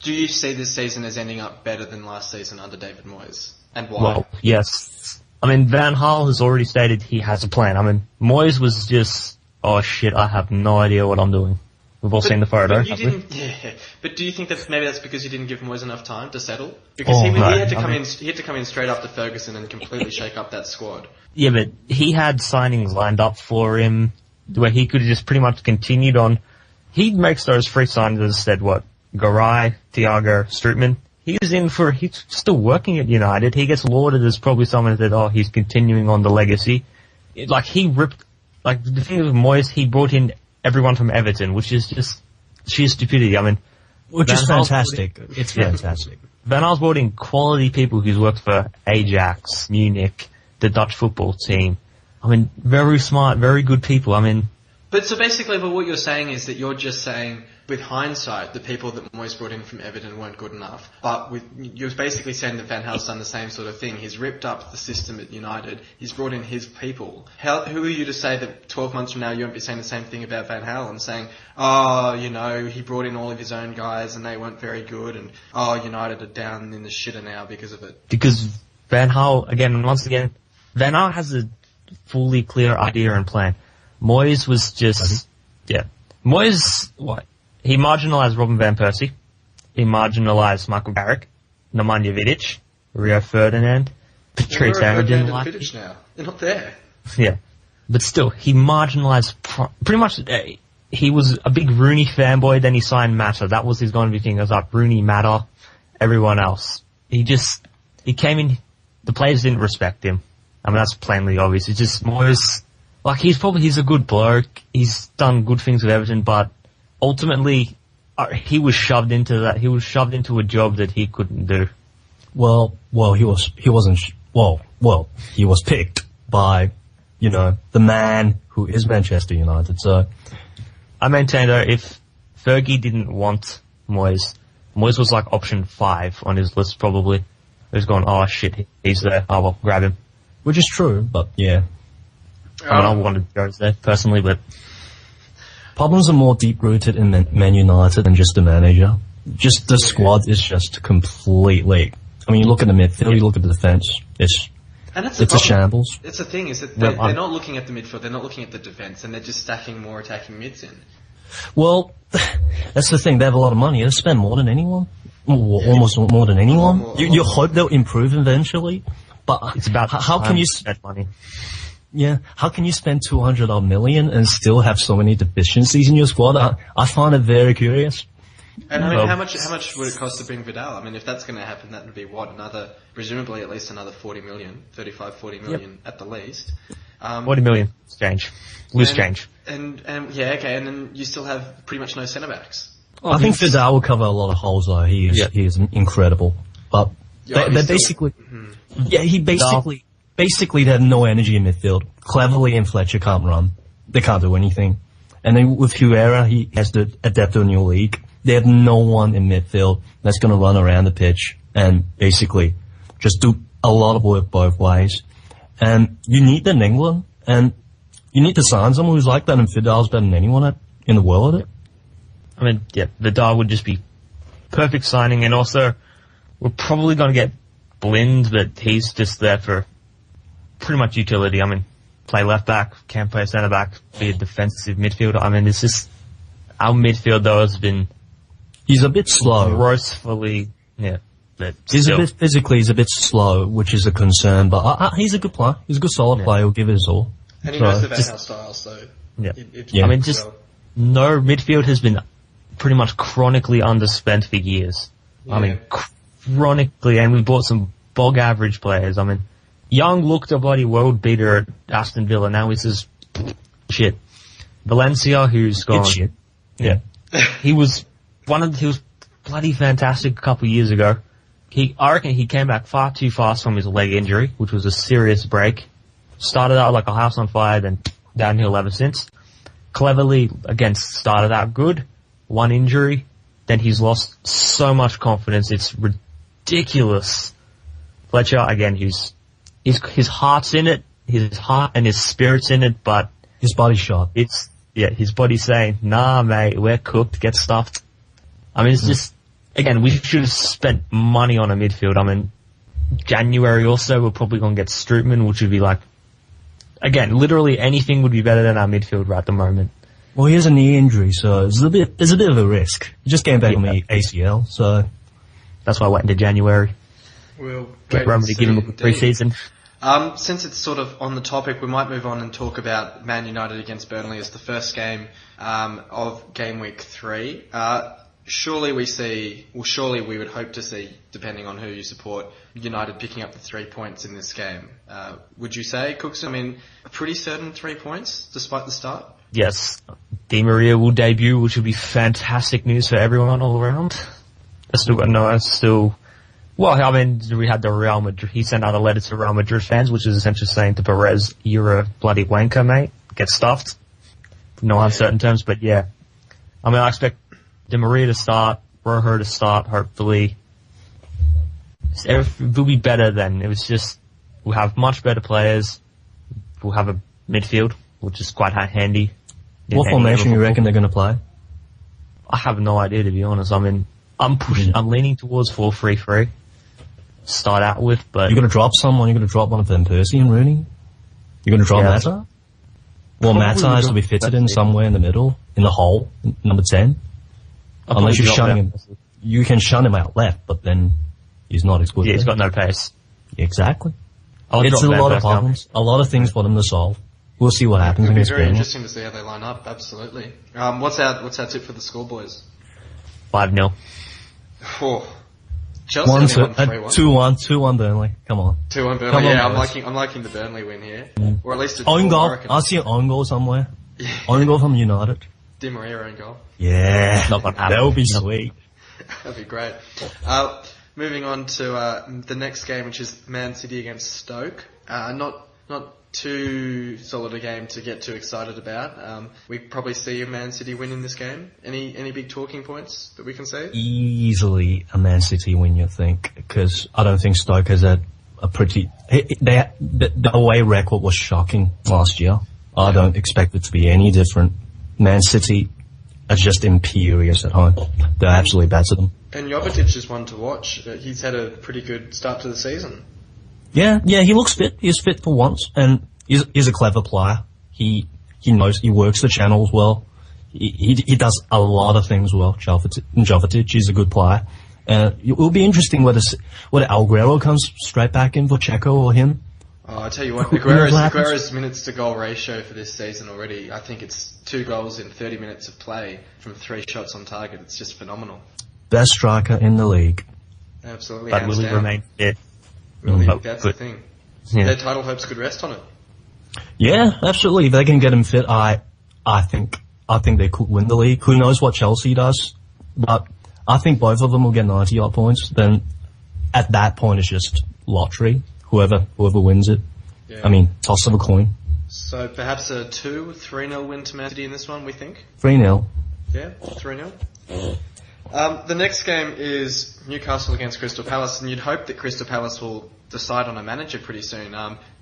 Speaker 1: Do you see this season as ending up better than last season under David Moyes? And why?
Speaker 2: Well, yes. I mean, Van Gaal has already stated he has a plan. I mean, Moyes was just, oh shit, I have no idea what I'm doing. We've all seen the photo.
Speaker 1: But do you think that maybe that's because you didn't give Moyes enough time to settle? Because he had to come in straight after Ferguson and completely shake up that squad.
Speaker 2: Yeah, but he had signings lined up for him where he could have just pretty much continued on. He makes those free signings as said, Garay, Thiago, Strootman. He's still working at United. He gets lauded as probably someone that, he's continuing on the legacy. The thing with Moyes, he brought in everyone from Everton, which is just sheer stupidity. I mean,
Speaker 3: which is fantastic. It's fantastic.
Speaker 2: Van Gaal's brought in quality people who's worked for Ajax, Munich, the Dutch football team. I mean, very smart, very good people. I mean...
Speaker 1: But so basically what you're saying is that you're just saying, with hindsight, the people that Moyes brought in from Everton weren't good enough. But you're basically saying that Van Gaal's done the same sort of thing. He's ripped up the system at United. He's brought in his people. Who are you to say that 12 months from now you won't be saying the same thing about Van Gaal and saying, he brought in all of his own guys and they weren't very good and, United are down in the shitter now because of it.
Speaker 2: Because Van Gaal, once again, Van Gaal has a fully clear idea and plan. Moyes was just, Moyes, he marginalised Robin van Persie. He marginalised Michael Carrick, Nemanja Vidic, Rio Ferdinand, Patrice Everdeen.
Speaker 1: Vidic now. They're not there.
Speaker 2: Yeah. But still, he marginalised, pretty much, he was a big Rooney fanboy, then he signed Mata. That was his going to be thing. It was like Rooney, Mata, everyone else. He came in, the players didn't respect him. I mean, that's plainly obvious. It's just Moyes, he's a good bloke. He's done good things with Everton, but ultimately, he was shoved into that. He was shoved into a job that he couldn't do.
Speaker 3: Well, he was picked by, the man who is Manchester United, so.
Speaker 2: I maintain though, if Fergie didn't want Moyes was like option 5 on his list probably. He was going, oh shit, he's there. Oh well, grab him.
Speaker 3: Which is true, but yeah.
Speaker 2: I wanted Jones there, personally, but...
Speaker 3: Problems are more deep-rooted in Man United than just the manager. Just the squad is just completely... I mean, you look at the midfield, you look at the defence, it's a shambles.
Speaker 1: It's the thing, is that they're not looking at the midfield, they're not looking at the defence, and they're just stacking more attacking mids in.
Speaker 3: Well, that's the thing, they have a lot of money. They spend more than anyone. Almost more than anyone. You hope they'll improve eventually. But
Speaker 2: it's about
Speaker 3: how can you
Speaker 2: spend money?
Speaker 3: Yeah, how can you spend 200 odd million and still have so many deficiencies in your squad? I find it very curious.
Speaker 1: And I mean, how much would it cost to bring Vidal? I mean, if that's going to happen, that would be presumably at least another 40 million at the least.
Speaker 2: 40 million change, loose change.
Speaker 1: And then you still have pretty much no centre backs.
Speaker 3: I think Vidal will cover a lot of holes though. He is incredible, but they basically. Yeah, he basically they have no energy in midfield. Cleverly and Fletcher can't run. They can't do anything. And then with Huera, he has to adapt to a new league. They have no one in midfield that's going to run around the pitch and basically just do a lot of work both ways. And you need that in England, and you need to sign someone who's like that, and Vidal's better than anyone in the world at it.
Speaker 2: I mean, Vidal would just be perfect signing, and also we're probably going to get Blind, but he's just there for pretty much utility. I mean, play left back, can play centre back, be a defensive midfielder. I mean, it's just our midfield though has been.
Speaker 3: He's a bit slow.
Speaker 2: Grossly, but
Speaker 3: he's a bit slow, which is a concern. But he's a good player. He's a good solid player. He'll give it his all.
Speaker 1: And he knows the Van Gaal style, so
Speaker 2: I mean, no midfield has been pretty much chronically underspent for years. Yeah. I mean. Chronically, and we bought some bog average players. I mean, Young looked a bloody world beater at Aston Villa. Now he's just shit. Valencia, who's gone.
Speaker 3: It's shit. Yeah.
Speaker 2: He was bloody fantastic a couple of years ago. I reckon he came back far too fast from his leg injury, which was a serious break. Started out like a house on fire, then downhill ever since. Cleverly, again, started out good. One injury. Then he's lost so much confidence. It's ridiculous. Fletcher, again, his heart's in it, his heart and his spirit's in it, but
Speaker 3: his body's shot.
Speaker 2: His body's saying, nah, mate, we're cooked, get stuffed. I mean, it's just, again, we should have spent money on a midfield. I mean, January also, we're probably going to get Strootman, which would be like, again, literally anything would be better than our midfield right at the moment.
Speaker 3: Well, he has a knee injury, so there's a bit of a risk. He just came back on the ACL, so
Speaker 2: that's why I went into January.
Speaker 1: We'll
Speaker 2: get Roman to give him a good pre-season.
Speaker 1: Since it's sort of on the topic, we might move on and talk about Man United against Burnley as the first game of game week 3. Surely we would hope to see, depending on who you support, United picking up the 3 points in this game. Would you say, Cooksen? I mean, a pretty certain 3 points, despite the start?
Speaker 2: yes, Di Maria will debut, which will be fantastic news for everyone all around. I still got no, well, I mean, we had the Real Madrid, he sent out a letter to Real Madrid fans, which is essentially saying to Perez, you're a bloody wanker, mate. Get stuffed. No uncertain terms, but yeah. I mean, I expect Di Maria to start, Rojo to start, hopefully. It will be better then. It was just, we'll have much better players. We'll have a midfield, which is quite handy.
Speaker 3: What formation you reckon they're going to play?
Speaker 2: I have no idea, to be honest. I mean, I'm leaning towards 4-3-3. Start out with, but...
Speaker 3: You're going to drop someone? You're going to drop one of them, Percy and Rooney? You're going to drop Mata? Well, Mata has to be fitted in somewhere in the middle, in the hole, number 10. Unless you're shunning him. You can shun him out left, but then he's not as good.
Speaker 2: Yeah, he's got no pace.
Speaker 3: Exactly. It's a lot of problems, a lot of things for them to solve. We'll see what happens.
Speaker 1: It'll be very interesting to see how they line up, absolutely. What's our tip for the score, boys?
Speaker 2: 5-0.
Speaker 1: Oh. Chelsea only won 3-1.
Speaker 3: 2-1 Burnley. Come on.
Speaker 1: 2-1 Burnley. Yeah, I'm liking the Burnley win here. Or at least a
Speaker 3: own goal. I see an own goal somewhere. Own goal from United.
Speaker 1: Di Maria own goal.
Speaker 3: Yeah. That would be sweet.
Speaker 1: That'd be great. Moving on to the next game, which is Man City against Stoke. Not too solid a game to get too excited about. We probably see a Man City win in this game. Any big talking points that we can say?
Speaker 3: Easily a Man City win, you think? Because I don't think Stoke has a pretty... The away record was shocking last year. I don't expect it to be any different. Man City are just imperious at home. They're absolutely better them.
Speaker 1: And Jovetic is one to watch. He's had a pretty good start to the season.
Speaker 3: Yeah, he looks fit. He's fit for once, and he's a clever player. He knows, he works the channels well. He does a lot of things well. Jovetic is a good player. It will be interesting whether Aguero comes straight back in for Checo or him.
Speaker 1: Oh, I tell you what, Aguero's minutes to goal ratio for this season already, I think it's 2 goals in 30 minutes of play from 3 shots on target. It's just phenomenal.
Speaker 3: Best striker in the league.
Speaker 1: Absolutely.
Speaker 2: But will he remain fit?
Speaker 1: Really, that's the thing. Yeah. Their title hopes could rest on it.
Speaker 3: Yeah, absolutely. If they can get him fit, I think they could win the league. Who knows what Chelsea does? But I think both of them will get 90-odd points. Then at that point, it's just lottery. Whoever wins it. Yeah. I mean, toss of a coin.
Speaker 1: So perhaps a 3-0 win to Man City in this one, we think?
Speaker 3: 3-0.
Speaker 1: Yeah, 3-0. The next game is Newcastle against Crystal Palace, and you'd hope that Crystal Palace will decide on a manager pretty soon.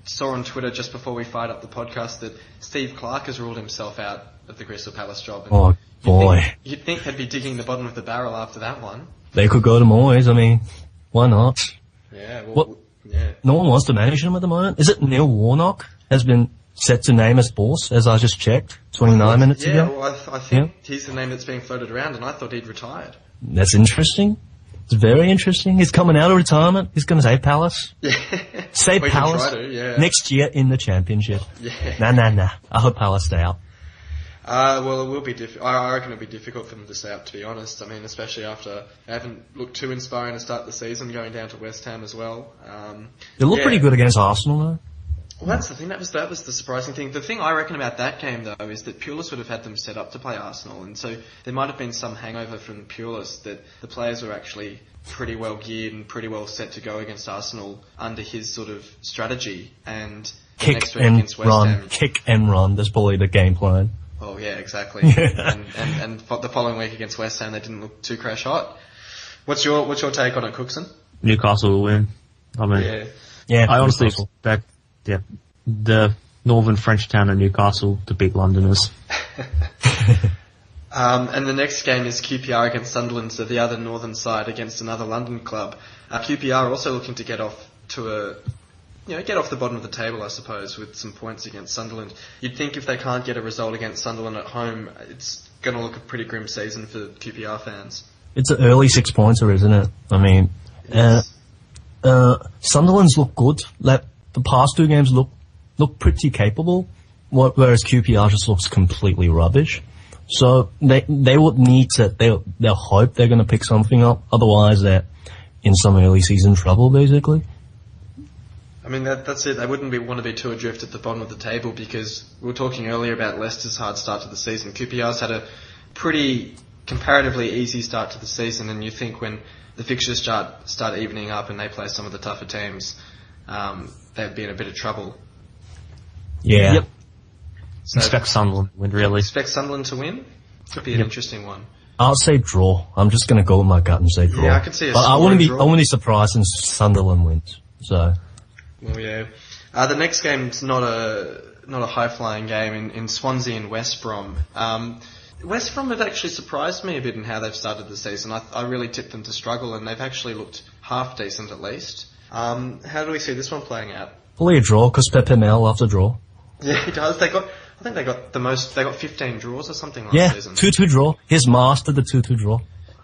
Speaker 1: Saw on Twitter just before we fired up the podcast that Steve Clarke has ruled himself out of the Crystal Palace job. And
Speaker 3: oh, boy.
Speaker 1: You'd think they'd be digging the bottom of the barrel after that one.
Speaker 3: They could go to Moyes. I mean, why not?
Speaker 1: Yeah, well, yeah.
Speaker 3: No one wants to manage them at the moment. Is it Neil Warnock has been set to name as boss, as I just checked 29 minutes ago?
Speaker 1: Yeah, well, I think he's the name that's being floated around, and I thought he'd retired.
Speaker 3: That's interesting. It's very interesting. He's coming out of retirement. He's going to save Palace.
Speaker 1: Yeah.
Speaker 3: Save Palace next year in the Championship. Yeah. Nah. I hope Palace stay out.
Speaker 1: Well, it will be I reckon it'll be difficult for them to stay up, to be honest. I mean, especially after they haven't looked too inspiring to start the season, going down to West Ham as well.
Speaker 3: They look pretty good against Arsenal, though.
Speaker 1: Well, that's the thing. That was the surprising thing. The thing I reckon about that game, though, is that Pulis would have had them set up to play Arsenal, and so there might have been some hangover from Pulis that the players were actually pretty well geared and pretty well set to go against Arsenal under his sort of strategy. And next week against West Ham,
Speaker 3: kick and run. That's probably the game plan.
Speaker 1: Oh yeah, exactly. and the following week against West Ham, they didn't look too crash hot. What's your take on it, Cooksen?
Speaker 2: Newcastle will win. I mean, I honestly expect the northern French town of Newcastle to beat Londoners.
Speaker 1: And the next game is QPR against Sunderland, so the other northern side against another London club. QPR also looking to get off to get off the bottom of the table, I suppose, with some points against Sunderland. You'd think if they can't get a result against Sunderland at home, it's going to look a pretty grim season for QPR fans.
Speaker 3: It's an early 6-pointer, isn't it? I mean, Sunderland's look good. Like, the past 2 games look pretty capable, whereas QPR just looks completely rubbish. So they would need to, they'll hope they're going to pick something up. Otherwise, they're in some early season trouble, basically.
Speaker 1: I mean, that's it. They wouldn't want to be too adrift at the bottom of the table because we were talking earlier about Leicester's hard start to the season. QPR's had a pretty comparatively easy start to the season, and you think when the fixtures start evening up and they play some of the tougher teams, they'd be in a bit of trouble.
Speaker 3: Yeah.
Speaker 2: Yep.
Speaker 1: So
Speaker 2: Expect Sunderland to win, really.
Speaker 1: expect Sunderland to win? Could be an interesting one.
Speaker 3: I'll say draw. I'm just going to go with my gut and say draw.
Speaker 1: Yeah, I can see a
Speaker 3: But I
Speaker 1: score
Speaker 3: wouldn't
Speaker 1: draw.
Speaker 3: be surprised if Sunderland wins. So.
Speaker 1: Well, yeah. The next game's not a high-flying game in Swansea and West Brom. West Brom have actually surprised me a bit in how they've started the season. I really tipped them to struggle, and they've actually looked half decent at least. How do we see this one playing out?
Speaker 3: Probably a draw, because Pepe Mel loves a draw.
Speaker 1: Yeah, he does. I think they got the most. They got 15 draws or something last season.
Speaker 3: 2-2 draw. He's mastered the 2-2 draw.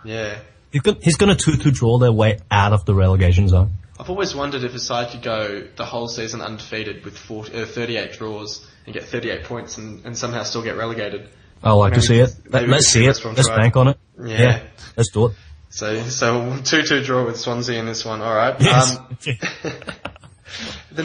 Speaker 1: Yeah.
Speaker 3: He's going to 2-2 draw their way out of the relegation zone.
Speaker 1: I've always wondered if a side could go the whole season undefeated with 38 draws and get 38 points and somehow still get relegated.
Speaker 3: I like to see it. Let's see it.
Speaker 1: West Brom
Speaker 3: Let's
Speaker 1: try.
Speaker 3: bank on it.
Speaker 1: Yeah.
Speaker 3: Let's do it.
Speaker 1: So 2-2 draw with Swansea in this one. All right.
Speaker 3: Yes.
Speaker 1: The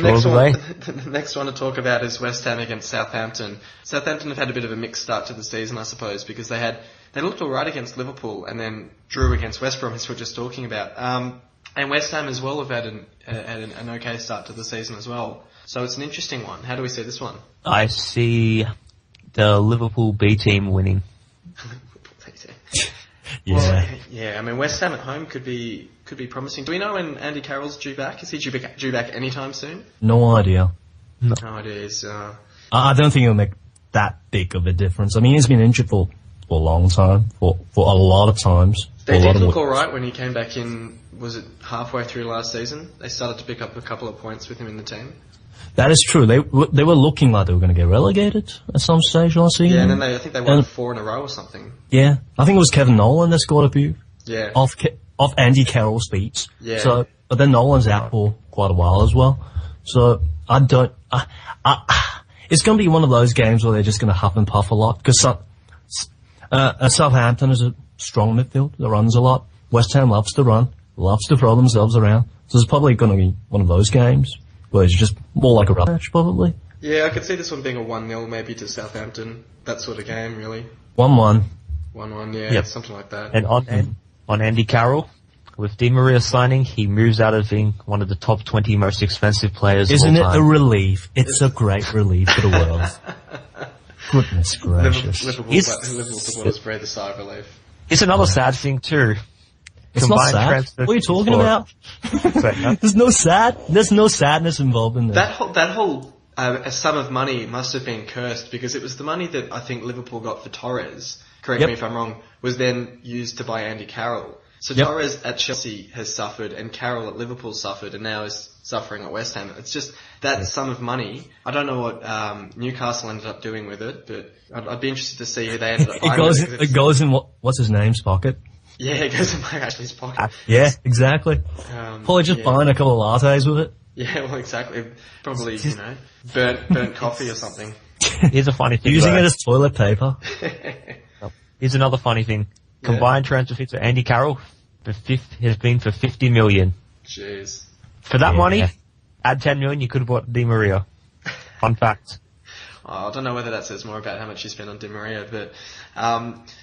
Speaker 1: next one to talk about is West Ham against Southampton. Southampton have had a bit of a mixed start to the season, I suppose, because they looked all right against Liverpool and then drew against West Brom, as we we're just talking about. And West Ham as well have had an okay start to the season as well. So it's an interesting one. How do we see this one?
Speaker 2: I see the Liverpool B team winning.
Speaker 3: Yeah.
Speaker 1: Well, yeah, I mean, West Ham at home could be promising. Do we know when Andy Carroll's due back? Is he due back anytime soon?
Speaker 3: No idea.
Speaker 1: No ideas.
Speaker 3: I don't think it'll make that big of a difference. I mean, he's been injured for a long time, for a lot of times.
Speaker 1: They did look alright when he came back in, was it halfway through last season? They started to pick up a couple of points with him in the team.
Speaker 3: That is true. They were looking like they were going to get relegated at some stage last season.
Speaker 1: Yeah, and then I think they won 4 in a row or something.
Speaker 3: Yeah, I think it was Kevin Nolan that scored a few.
Speaker 1: Yeah.
Speaker 3: Off Andy Carroll's feet.
Speaker 1: Yeah.
Speaker 3: So, but then Nolan's out for quite a while as well. So it's going to be one of those games where they're just going to huff and puff a lot because Southampton is a strong midfield that runs a lot. West Ham loves to run, loves to throw themselves around. So it's probably going to be one of those games where it's just more like a rubber match, probably.
Speaker 1: Yeah, I could see this one being a 1-0 maybe to Southampton. That sort of game, really.
Speaker 3: 1-1.
Speaker 1: 1-1, yeah,
Speaker 2: Yep.
Speaker 1: something like that.
Speaker 2: And on Andy Carroll, with Di Maria signing, he moves out of being one of the top 20 most expensive players
Speaker 3: Isn't
Speaker 2: of
Speaker 3: it
Speaker 2: all
Speaker 3: a
Speaker 2: time.
Speaker 3: relief? It's a great relief for the world. Goodness gracious.
Speaker 1: Liverpool supporters breathe a sigh of relief.
Speaker 2: It's another sad thing too.
Speaker 3: It's not
Speaker 2: Combined
Speaker 3: sad.
Speaker 2: transfer
Speaker 3: What are you talking
Speaker 2: for-
Speaker 3: about? There's no sadness involved in this.
Speaker 1: That whole sum of money must have been cursed because it was the money that I think Liverpool got for Torres, correct me if I'm wrong, was then used to buy Andy Carroll. So Torres at Chelsea has suffered and Carroll at Liverpool suffered and now is suffering at West Ham. It's just that sum of money. I don't know what Newcastle ended up doing with it, but I'd be interested to see who they ended up buying.
Speaker 3: It goes in what's his name's pocket.
Speaker 1: Yeah, it goes in my Ashley's pocket.
Speaker 3: Yeah, exactly. Probably just buying a couple of lattes with it.
Speaker 1: Yeah, well, exactly. Probably, burnt coffee or something.
Speaker 2: Here's a funny thing.
Speaker 3: Using
Speaker 2: though.
Speaker 3: it as toilet paper.
Speaker 2: Here's another funny thing. Combined transfer fees for Andy Carroll has been for 50 million.
Speaker 1: Jeez.
Speaker 2: For that money, add 10 million, you could have bought Di Maria. Fun fact.
Speaker 1: I don't know whether that says more about how much you spend on Di Maria, but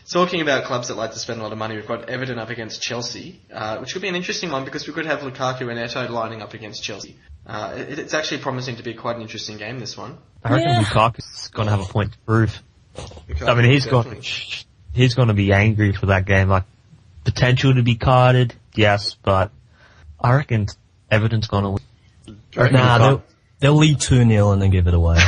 Speaker 1: talking about clubs that like to spend a lot of money, we've got Everton up against Chelsea, which could be an interesting one because we could have Lukaku and Eto'o lining up against Chelsea. It's actually promising to be quite an interesting game, this one.
Speaker 2: I reckon Lukaku's going to have a point to prove.
Speaker 1: Lukaku,
Speaker 2: I mean,
Speaker 1: definitely.
Speaker 2: he's going to be angry for that game. Like, potential to be carded, yes, but I reckon Everton's going to win.
Speaker 3: Nah, they'll lead 2-0 and then give it away.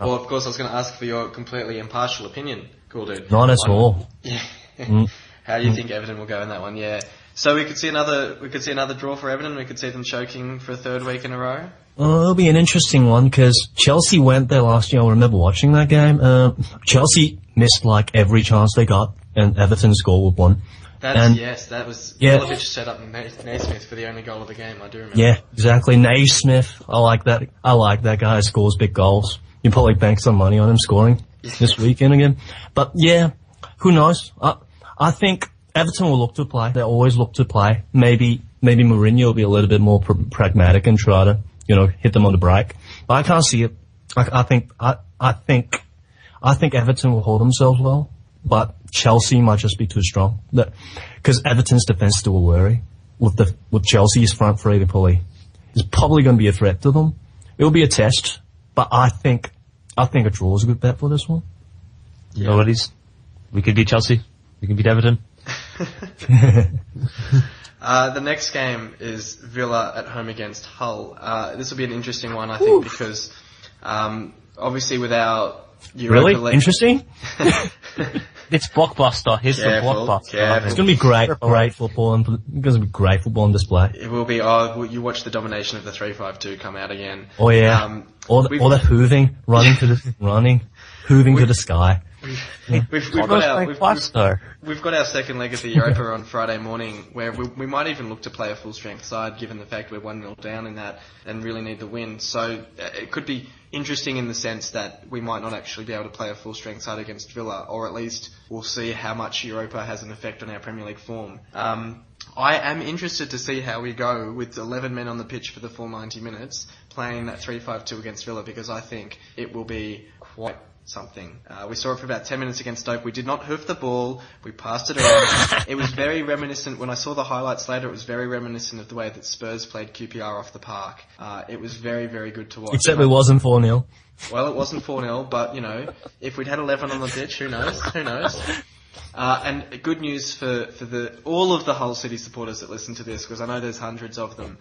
Speaker 1: Well, of course, I was going to ask for your completely impartial opinion, Cooldude.
Speaker 3: Not at all.
Speaker 1: Yeah. How do you think Everton will go in that one? Yeah. So we could see another draw for Everton. We could see them choking for a third week in a row.
Speaker 3: Oh, it'll be an interesting one because Chelsea went there last year. I remember watching that game. Chelsea missed like every chance they got, and Everton scored with one.
Speaker 1: That was Milovic set up Naismith for the only goal of the game. I do remember.
Speaker 3: Yeah, exactly. Naismith. I like that. I like that guy who scores big goals. You probably bank some money on him scoring this weekend again. But yeah, who knows? I think Everton will look to play. They always look to play. Maybe Mourinho will be a little bit more pragmatic and try to hit them on the break. But I can't see it. I think Everton will hold themselves well, but Chelsea might just be too strong. Because Everton's defense still a worry. With Chelsea's front three, is probably going to be a threat to them. It will be a test, but I think a draw is a good bet for this one.
Speaker 2: You know what it is? We could beat Chelsea. We can beat Everton.
Speaker 1: The next game is Villa at home against Hull. This will be an interesting one, I think, because obviously with our Europa
Speaker 3: interesting?
Speaker 2: It's blockbuster. Here's the blockbuster.
Speaker 3: Careful. It's going to be great football. It's going to be great football on display.
Speaker 1: It will be. You watch the domination of the 3-5-2 come out again.
Speaker 3: Oh yeah. All that hooving, hooving to the sky.
Speaker 1: We've got our second leg of the Europa on Friday morning, where we might even look to play a full strength side, given the fact we're 1-0 down in that and really need the win. So it could be interesting in the sense that we might not actually be able to play a full strength side against Villa, or at least we'll see how much Europa has an effect on our Premier League form. I am interested to see how we go with 11 men on the pitch for the full 90 minutes, playing that 3-5-2 against Villa, because I think it will be quite something. We saw it for about 10 minutes against Stoke. We did not hoof the ball. We passed it around. It was very reminiscent. When I saw the highlights later, it was very reminiscent of the way that Spurs played QPR off the park. It was very, very good to watch.
Speaker 3: Except it wasn't 4-0.
Speaker 1: Well, it wasn't 4-0, but, if we'd had 11 on the pitch, who knows? And good news for all of the Hull City supporters that listen to this, because I know there's hundreds of them,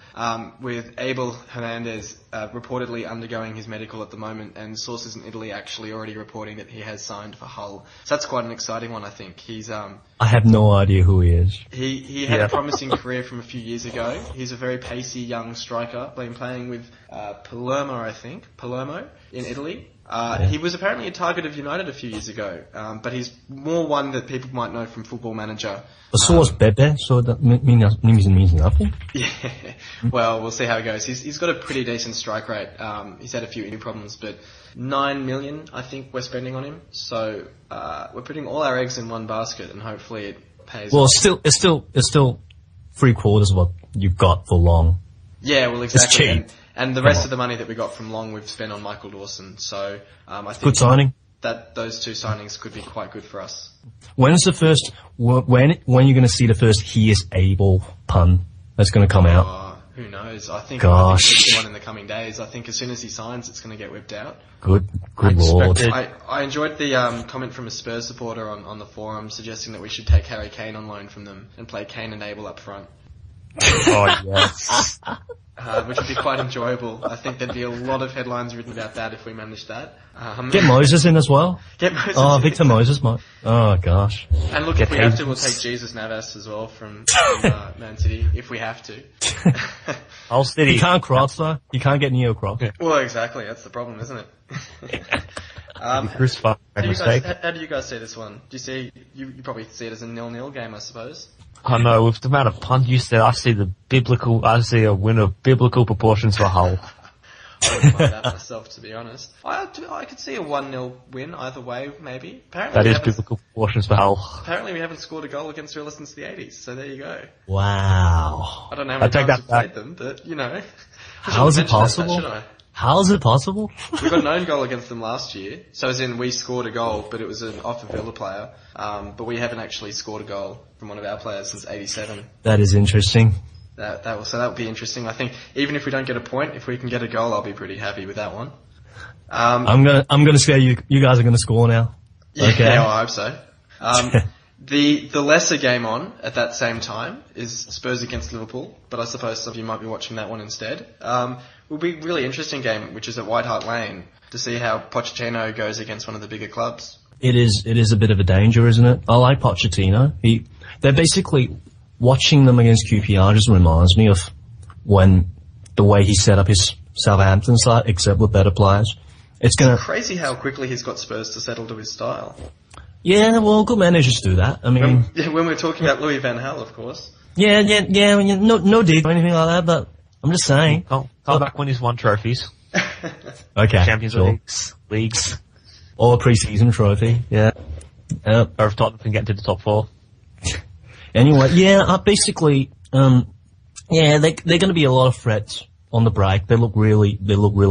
Speaker 1: with Abel Hernandez reportedly undergoing his medical at the moment, and sources in Italy actually already reporting that he has signed for Hull. So that's quite an exciting one, I think.
Speaker 3: I have no idea who he is.
Speaker 1: He had a promising career from a few years ago. He's a very pacey young striker, been playing with Palermo in Italy. He was apparently a target of United a few years ago, but he's more one that people might know from Football Manager.
Speaker 3: So was Bebe, so that means nothing?
Speaker 1: Yeah, well, we'll see how it goes. He's got a pretty decent strike rate. He's had a few injury problems, but 9 million, I think, we're spending on him. So we're putting all our eggs in one basket, and hopefully it pays off.
Speaker 3: It's still 3/4 of what you've got for Long.
Speaker 1: Yeah, well, exactly.
Speaker 3: It's cheap.
Speaker 1: And the rest of the money that we got from Long, we've spent on Michael Dawson. So I think
Speaker 3: good signing.
Speaker 1: That those two signings could be quite good for us.
Speaker 3: When's the first? When you're going to see the first "he is able" pun that's going to come out?
Speaker 1: Who knows? I think
Speaker 3: Gosh.
Speaker 1: one in the coming days. I think as soon as he signs, it's going to get whipped out.
Speaker 3: Good lord.
Speaker 1: I enjoyed the comment from a Spurs supporter on the forum suggesting that we should take Harry Kane on loan from them and play Kane and Abel up front.
Speaker 2: Oh yes.
Speaker 1: Which would be quite enjoyable. I think there'd be a lot of headlines written about that if we managed that.
Speaker 3: Get Moses in as well.
Speaker 1: Get Moses.
Speaker 3: Oh, Victor Moses. Oh gosh.
Speaker 1: And look, if we have to, we'll take Jesus Navas as well from Man City if we have to.
Speaker 2: Hull City.
Speaker 3: You can't cross though. You can't get Neo cross.
Speaker 1: Well, exactly. That's the problem, isn't it? How do you guys see this one? Do you see? You probably see it as a 0-0 game, I suppose.
Speaker 2: I know, with the amount of puns you said, I see a win of biblical proportions for Hull.
Speaker 1: I wouldn't mind that myself, to be honest. I could see a 1-0 win either way, maybe.
Speaker 2: That is biblical proportions for Hull.
Speaker 1: Apparently we haven't scored a goal against Villa since the 80s, so there you go.
Speaker 3: Wow.
Speaker 1: I don't know how many times we've played them, but,
Speaker 3: How is it possible? How is it possible?
Speaker 1: We got an own goal against them last year. So as in we scored a goal, but it was an off a Villa player. But we haven't actually scored a goal from one of our players since 87.
Speaker 3: That is interesting.
Speaker 1: That would be interesting. I think even if we don't get a point, if we can get a goal, I'll be pretty happy with that one.
Speaker 3: I'm gonna scare you. You guys are gonna score now. Okay.
Speaker 1: Yeah, I hope so. The lesser game on at that same time is Spurs against Liverpool, but I suppose some of you might be watching that one instead. Will be a really interesting game, which is at White Hart Lane, to see how Pochettino goes against one of the bigger clubs.
Speaker 3: It is a bit of a danger, isn't it? I like Pochettino. They're basically watching them against QPR just reminds me of the way he set up his Southampton side, except with better players. It's
Speaker 1: crazy how quickly he's got Spurs to settle to his style.
Speaker 3: Yeah, well, good managers do that. I mean,
Speaker 1: when we're talking about Louis van Gaal, of course.
Speaker 3: Yeah. No dig or anything like that, but I'm just saying.
Speaker 2: Come back when he's won trophies.
Speaker 3: Okay.
Speaker 2: Champions Leagues.
Speaker 3: Or a pre-season trophy, yeah.
Speaker 2: Or if Tottenham can get into the top 4.
Speaker 3: Anyway, basically, they're going to be a lot of threats on the break. They look really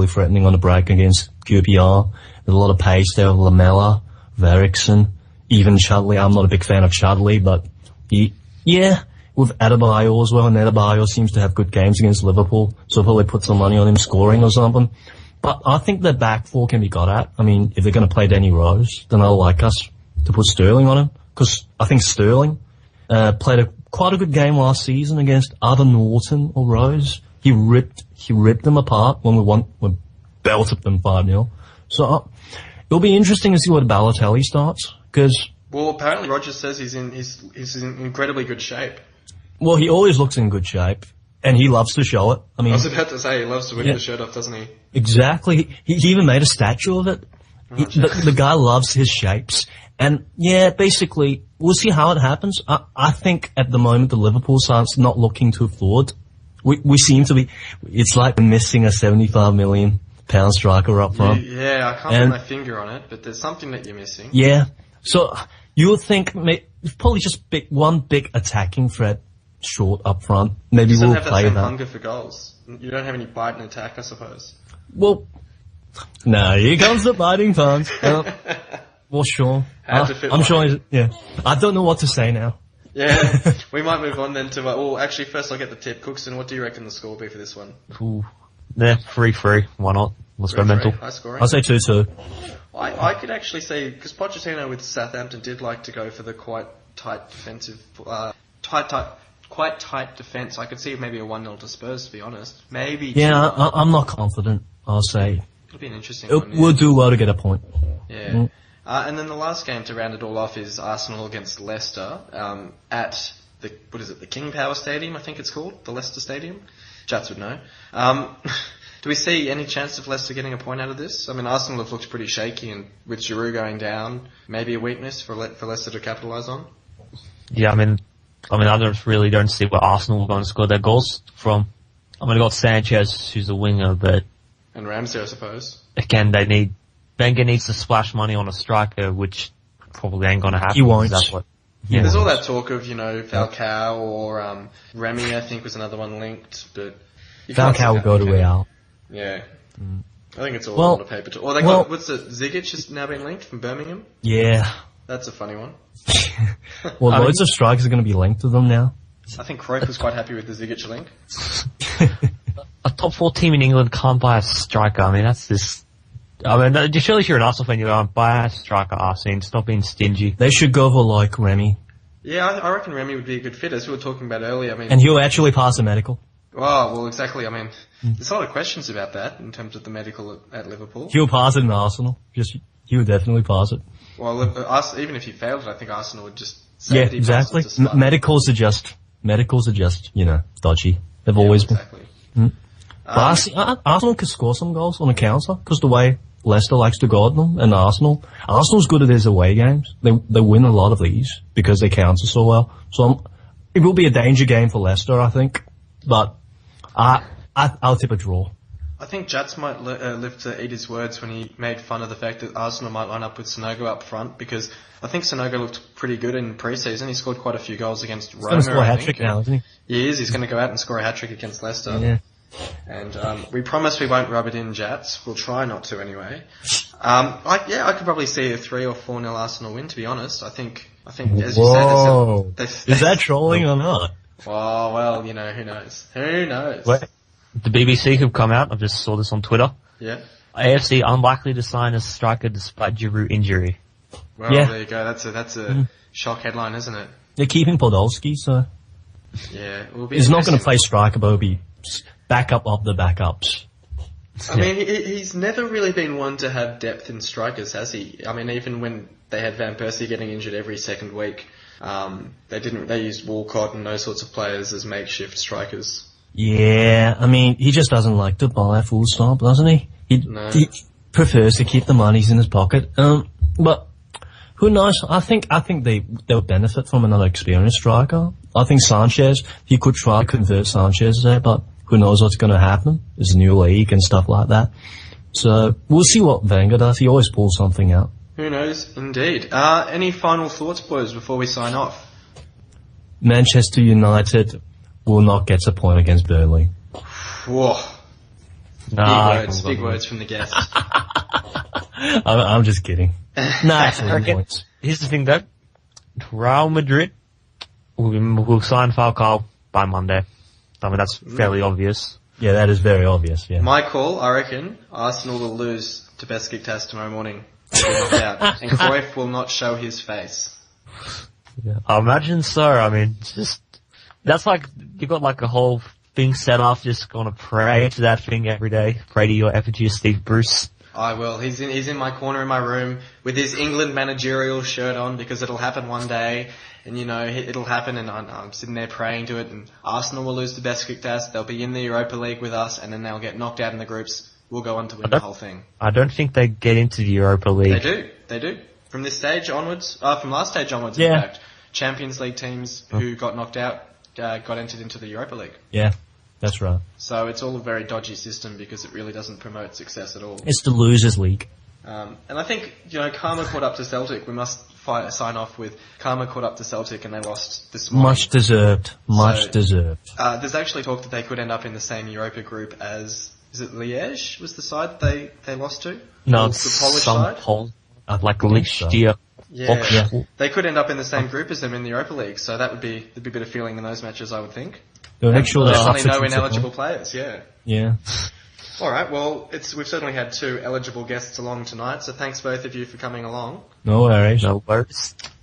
Speaker 3: threatening on the break against QPR. There's a lot of pace there. Lamella, Eriksson, even Chudley. I'm not a big fan of Chudley, but with Adebayor as well, and Adebayor seems to have good games against Liverpool, so probably put some money on him scoring or something. But I think the back four can be got at. I mean, if they're going to play Danny Rose, then I'll like us to put Sterling on him, because I think Sterling played quite a good game last season against either Norton or Rose. He ripped them apart when we belted them 5-0. So it'll be interesting to see what Balotelli starts, because
Speaker 1: well, apparently Rogers says he's in incredibly good shape.
Speaker 3: Well, he always looks in good shape, and he loves to show it. I mean,
Speaker 1: I was about to say he loves to whip the shirt off, doesn't he?
Speaker 3: Exactly. He even made a statue of it. The guy loves his shapes. And yeah, basically, we'll see how it happens. I think at the moment the Liverpool side's not looking too forward. We seem to be, it's like missing a £75 million striker up front.
Speaker 1: Yeah, I can't put my finger on it, but there's something that you're missing.
Speaker 3: Yeah. So you would think probably just one big attacking threat short up front. Maybe we'll play that. You don't have that same
Speaker 1: hunger for goals. You don't have any bite in attack, I suppose.
Speaker 3: Well, no, here comes the biting puns. Well, sure. I'm sure. Yeah. I don't know what to say now.
Speaker 1: Yeah. We might move on then to. Well, actually, first I'll get the tip. Cooksen, what do you reckon the score will be for this one?
Speaker 2: Ooh. Yeah, 3-3. Why not? Let's go mental.
Speaker 1: High scoring.
Speaker 3: I'll say 2-2.
Speaker 1: I could actually say, because Pochettino with Southampton did like to go for the quite tight defensive, quite tight defence. I could see maybe a 1-0 to Spurs, to be honest. Maybe.
Speaker 3: Yeah, I'm not confident. I'll say.
Speaker 1: It'll be an interesting one.
Speaker 3: We'll do well to get a point.
Speaker 1: Yeah. And then the last game to round it all off is Arsenal against Leicester at the King Power Stadium, I think it's called, the Leicester Stadium. Jats would know. Do we see any chance of Leicester getting a point out of this? I mean, Arsenal have looked pretty shaky, and with Giroud going down, maybe a weakness for Leicester to capitalise on.
Speaker 2: Yeah, I mean, I don't see where Arsenal are going to score their goals from. I mean, they've got Sanchez, who's a winger, but
Speaker 1: and Ramsey, I suppose.
Speaker 2: Again, Wenger needs to splash money on a striker, which probably ain't going to happen.
Speaker 3: He won't.
Speaker 1: There's all that talk of, Falcao or Remy, I think, was another one linked, but
Speaker 3: Falcao will go to Real.
Speaker 1: Yeah. I think it's all on the paper. Or they got, Zigic has now been linked from Birmingham?
Speaker 3: Yeah.
Speaker 1: That's a funny one.
Speaker 3: Loads of strikers are going to be linked to them now.
Speaker 1: I think Cruyff was quite happy with the Zigic link.
Speaker 2: A top 4 team in England can't buy a striker. I mean, that's just... surely if you're an Arsenal fan, you go, buy a striker, Arsene. Stop being stingy.
Speaker 3: They should go for, like, Remy.
Speaker 1: Yeah, I reckon Remy would be a good fit, as we were talking about earlier. I mean,
Speaker 3: and he'll actually pass the medical.
Speaker 1: Oh, well, exactly. I mean, there's a lot of questions about that in terms of the medical at Liverpool.
Speaker 3: He'll pass it in Arsenal. He would definitely pass it.
Speaker 1: Well, even if he failed it, I think Arsenal would just say that he
Speaker 3: exactly.
Speaker 1: Passes to
Speaker 3: Medicals are just, dodgy. They've always been.
Speaker 1: Exactly.
Speaker 3: But Arsenal could score some goals on a counter, because the way Leicester likes to guard them, and Arsenal's good at his away games. They win a lot of these because they counter so well. So it will be a danger game for Leicester, I think. But I'll tip a draw.
Speaker 1: I think Jats might live to eat his words when he made fun of the fact that Arsenal might line up with Sonogo up front, because I think Sonogo looked pretty good in pre-season. He scored quite a few goals against Roma.
Speaker 3: He's going to score a hat-trick now, isn't he?
Speaker 1: He is. He's going to go out and score a hat-trick against Leicester.
Speaker 3: Yeah.
Speaker 1: And we promise we won't rub it in, Jats. We'll try not to anyway. I could probably see a 3 or 4-0 Arsenal win, to be honest. I think as you said...
Speaker 3: Is that trolling or not?
Speaker 1: Oh, well, who knows? Who knows?
Speaker 2: Wait. The BBC have come out. I just saw this on Twitter.
Speaker 1: Yeah.
Speaker 2: AFC unlikely to sign a striker despite Giroud injury.
Speaker 1: Well, there you go. That's a shock headline, isn't it?
Speaker 3: They're keeping Podolski, so...
Speaker 1: Yeah.
Speaker 3: He's not going to play striker, but he'll be backup of the backups.
Speaker 1: I mean, he's never really been one to have depth in strikers, has he? I mean, even when they had Van Persie getting injured every second week, they used Walcott and those sorts of players as makeshift strikers.
Speaker 3: Yeah, I mean, he just doesn't like to buy full stop, doesn't he? He prefers to keep the monies in his pocket. But who knows? I think they'll benefit from another experienced striker. I think Sanchez, he could try to convert Sanchez there, but who knows what's going to happen? It's a new league and stuff like that. So we'll see what Wenger does. He always pulls something out.
Speaker 1: Who knows? Indeed. Any final thoughts, boys, before we sign off?
Speaker 3: Manchester United will not get a point against Burnley.
Speaker 1: Whoa. Big words from the guest.
Speaker 3: I'm just kidding. No, actually, points.
Speaker 2: Here's the thing, though. Real Madrid will sign Falcao by Monday. I mean, that's fairly obvious.
Speaker 3: Yeah, that is very obvious, yeah.
Speaker 1: My call, I reckon, Arsenal will lose to Besiktas tomorrow morning. And Cruyff will not show his face.
Speaker 2: Yeah, I imagine so. I mean, that's like, you got like a whole thing set off, just gonna pray to that thing every day. Pray to your effigy, Steve Bruce.
Speaker 1: I will. He's in my corner in my room with his England managerial shirt on because it'll happen one day, and it'll happen, and I'm sitting there praying to it. And Arsenal will lose to Besiktas. They'll be in the Europa League with us, and then they'll get knocked out in the groups. We'll go on to win the whole thing.
Speaker 2: I don't think they get into the Europa League.
Speaker 1: They do. From this stage onwards, from last stage onwards,
Speaker 3: yeah.
Speaker 1: In fact, Champions League teams who got knocked out got entered into the Europa League.
Speaker 3: Yeah. That's right.
Speaker 1: So it's all a very dodgy system because it really doesn't promote success at all.
Speaker 3: It's the losers' league.
Speaker 1: And I think, karma caught up to Celtic. We must sign off with karma caught up to Celtic and they lost this morning.
Speaker 3: Much deserved.
Speaker 1: There's actually talk that they could end up in the same Europa group as, is it Liège was the side they lost to?
Speaker 2: No,
Speaker 1: it's the Polish side?
Speaker 2: Like Liège.
Speaker 1: Yeah. They could end up in the same group as them in the Europa League, so there'd be a bit of feeling in those matches, I would think.
Speaker 3: Make sure
Speaker 1: there's only no ineligible players, yeah.
Speaker 3: Yeah.
Speaker 1: Alright, well, we've certainly had 2 eligible guests along tonight, so thanks both of you for coming along.
Speaker 3: No worries.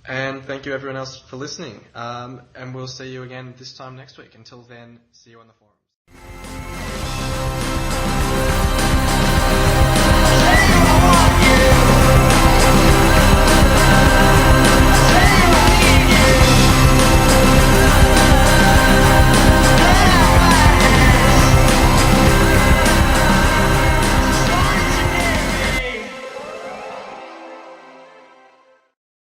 Speaker 1: And thank you everyone else for listening. And we'll see you again this time next week. Until then, see you on the forums.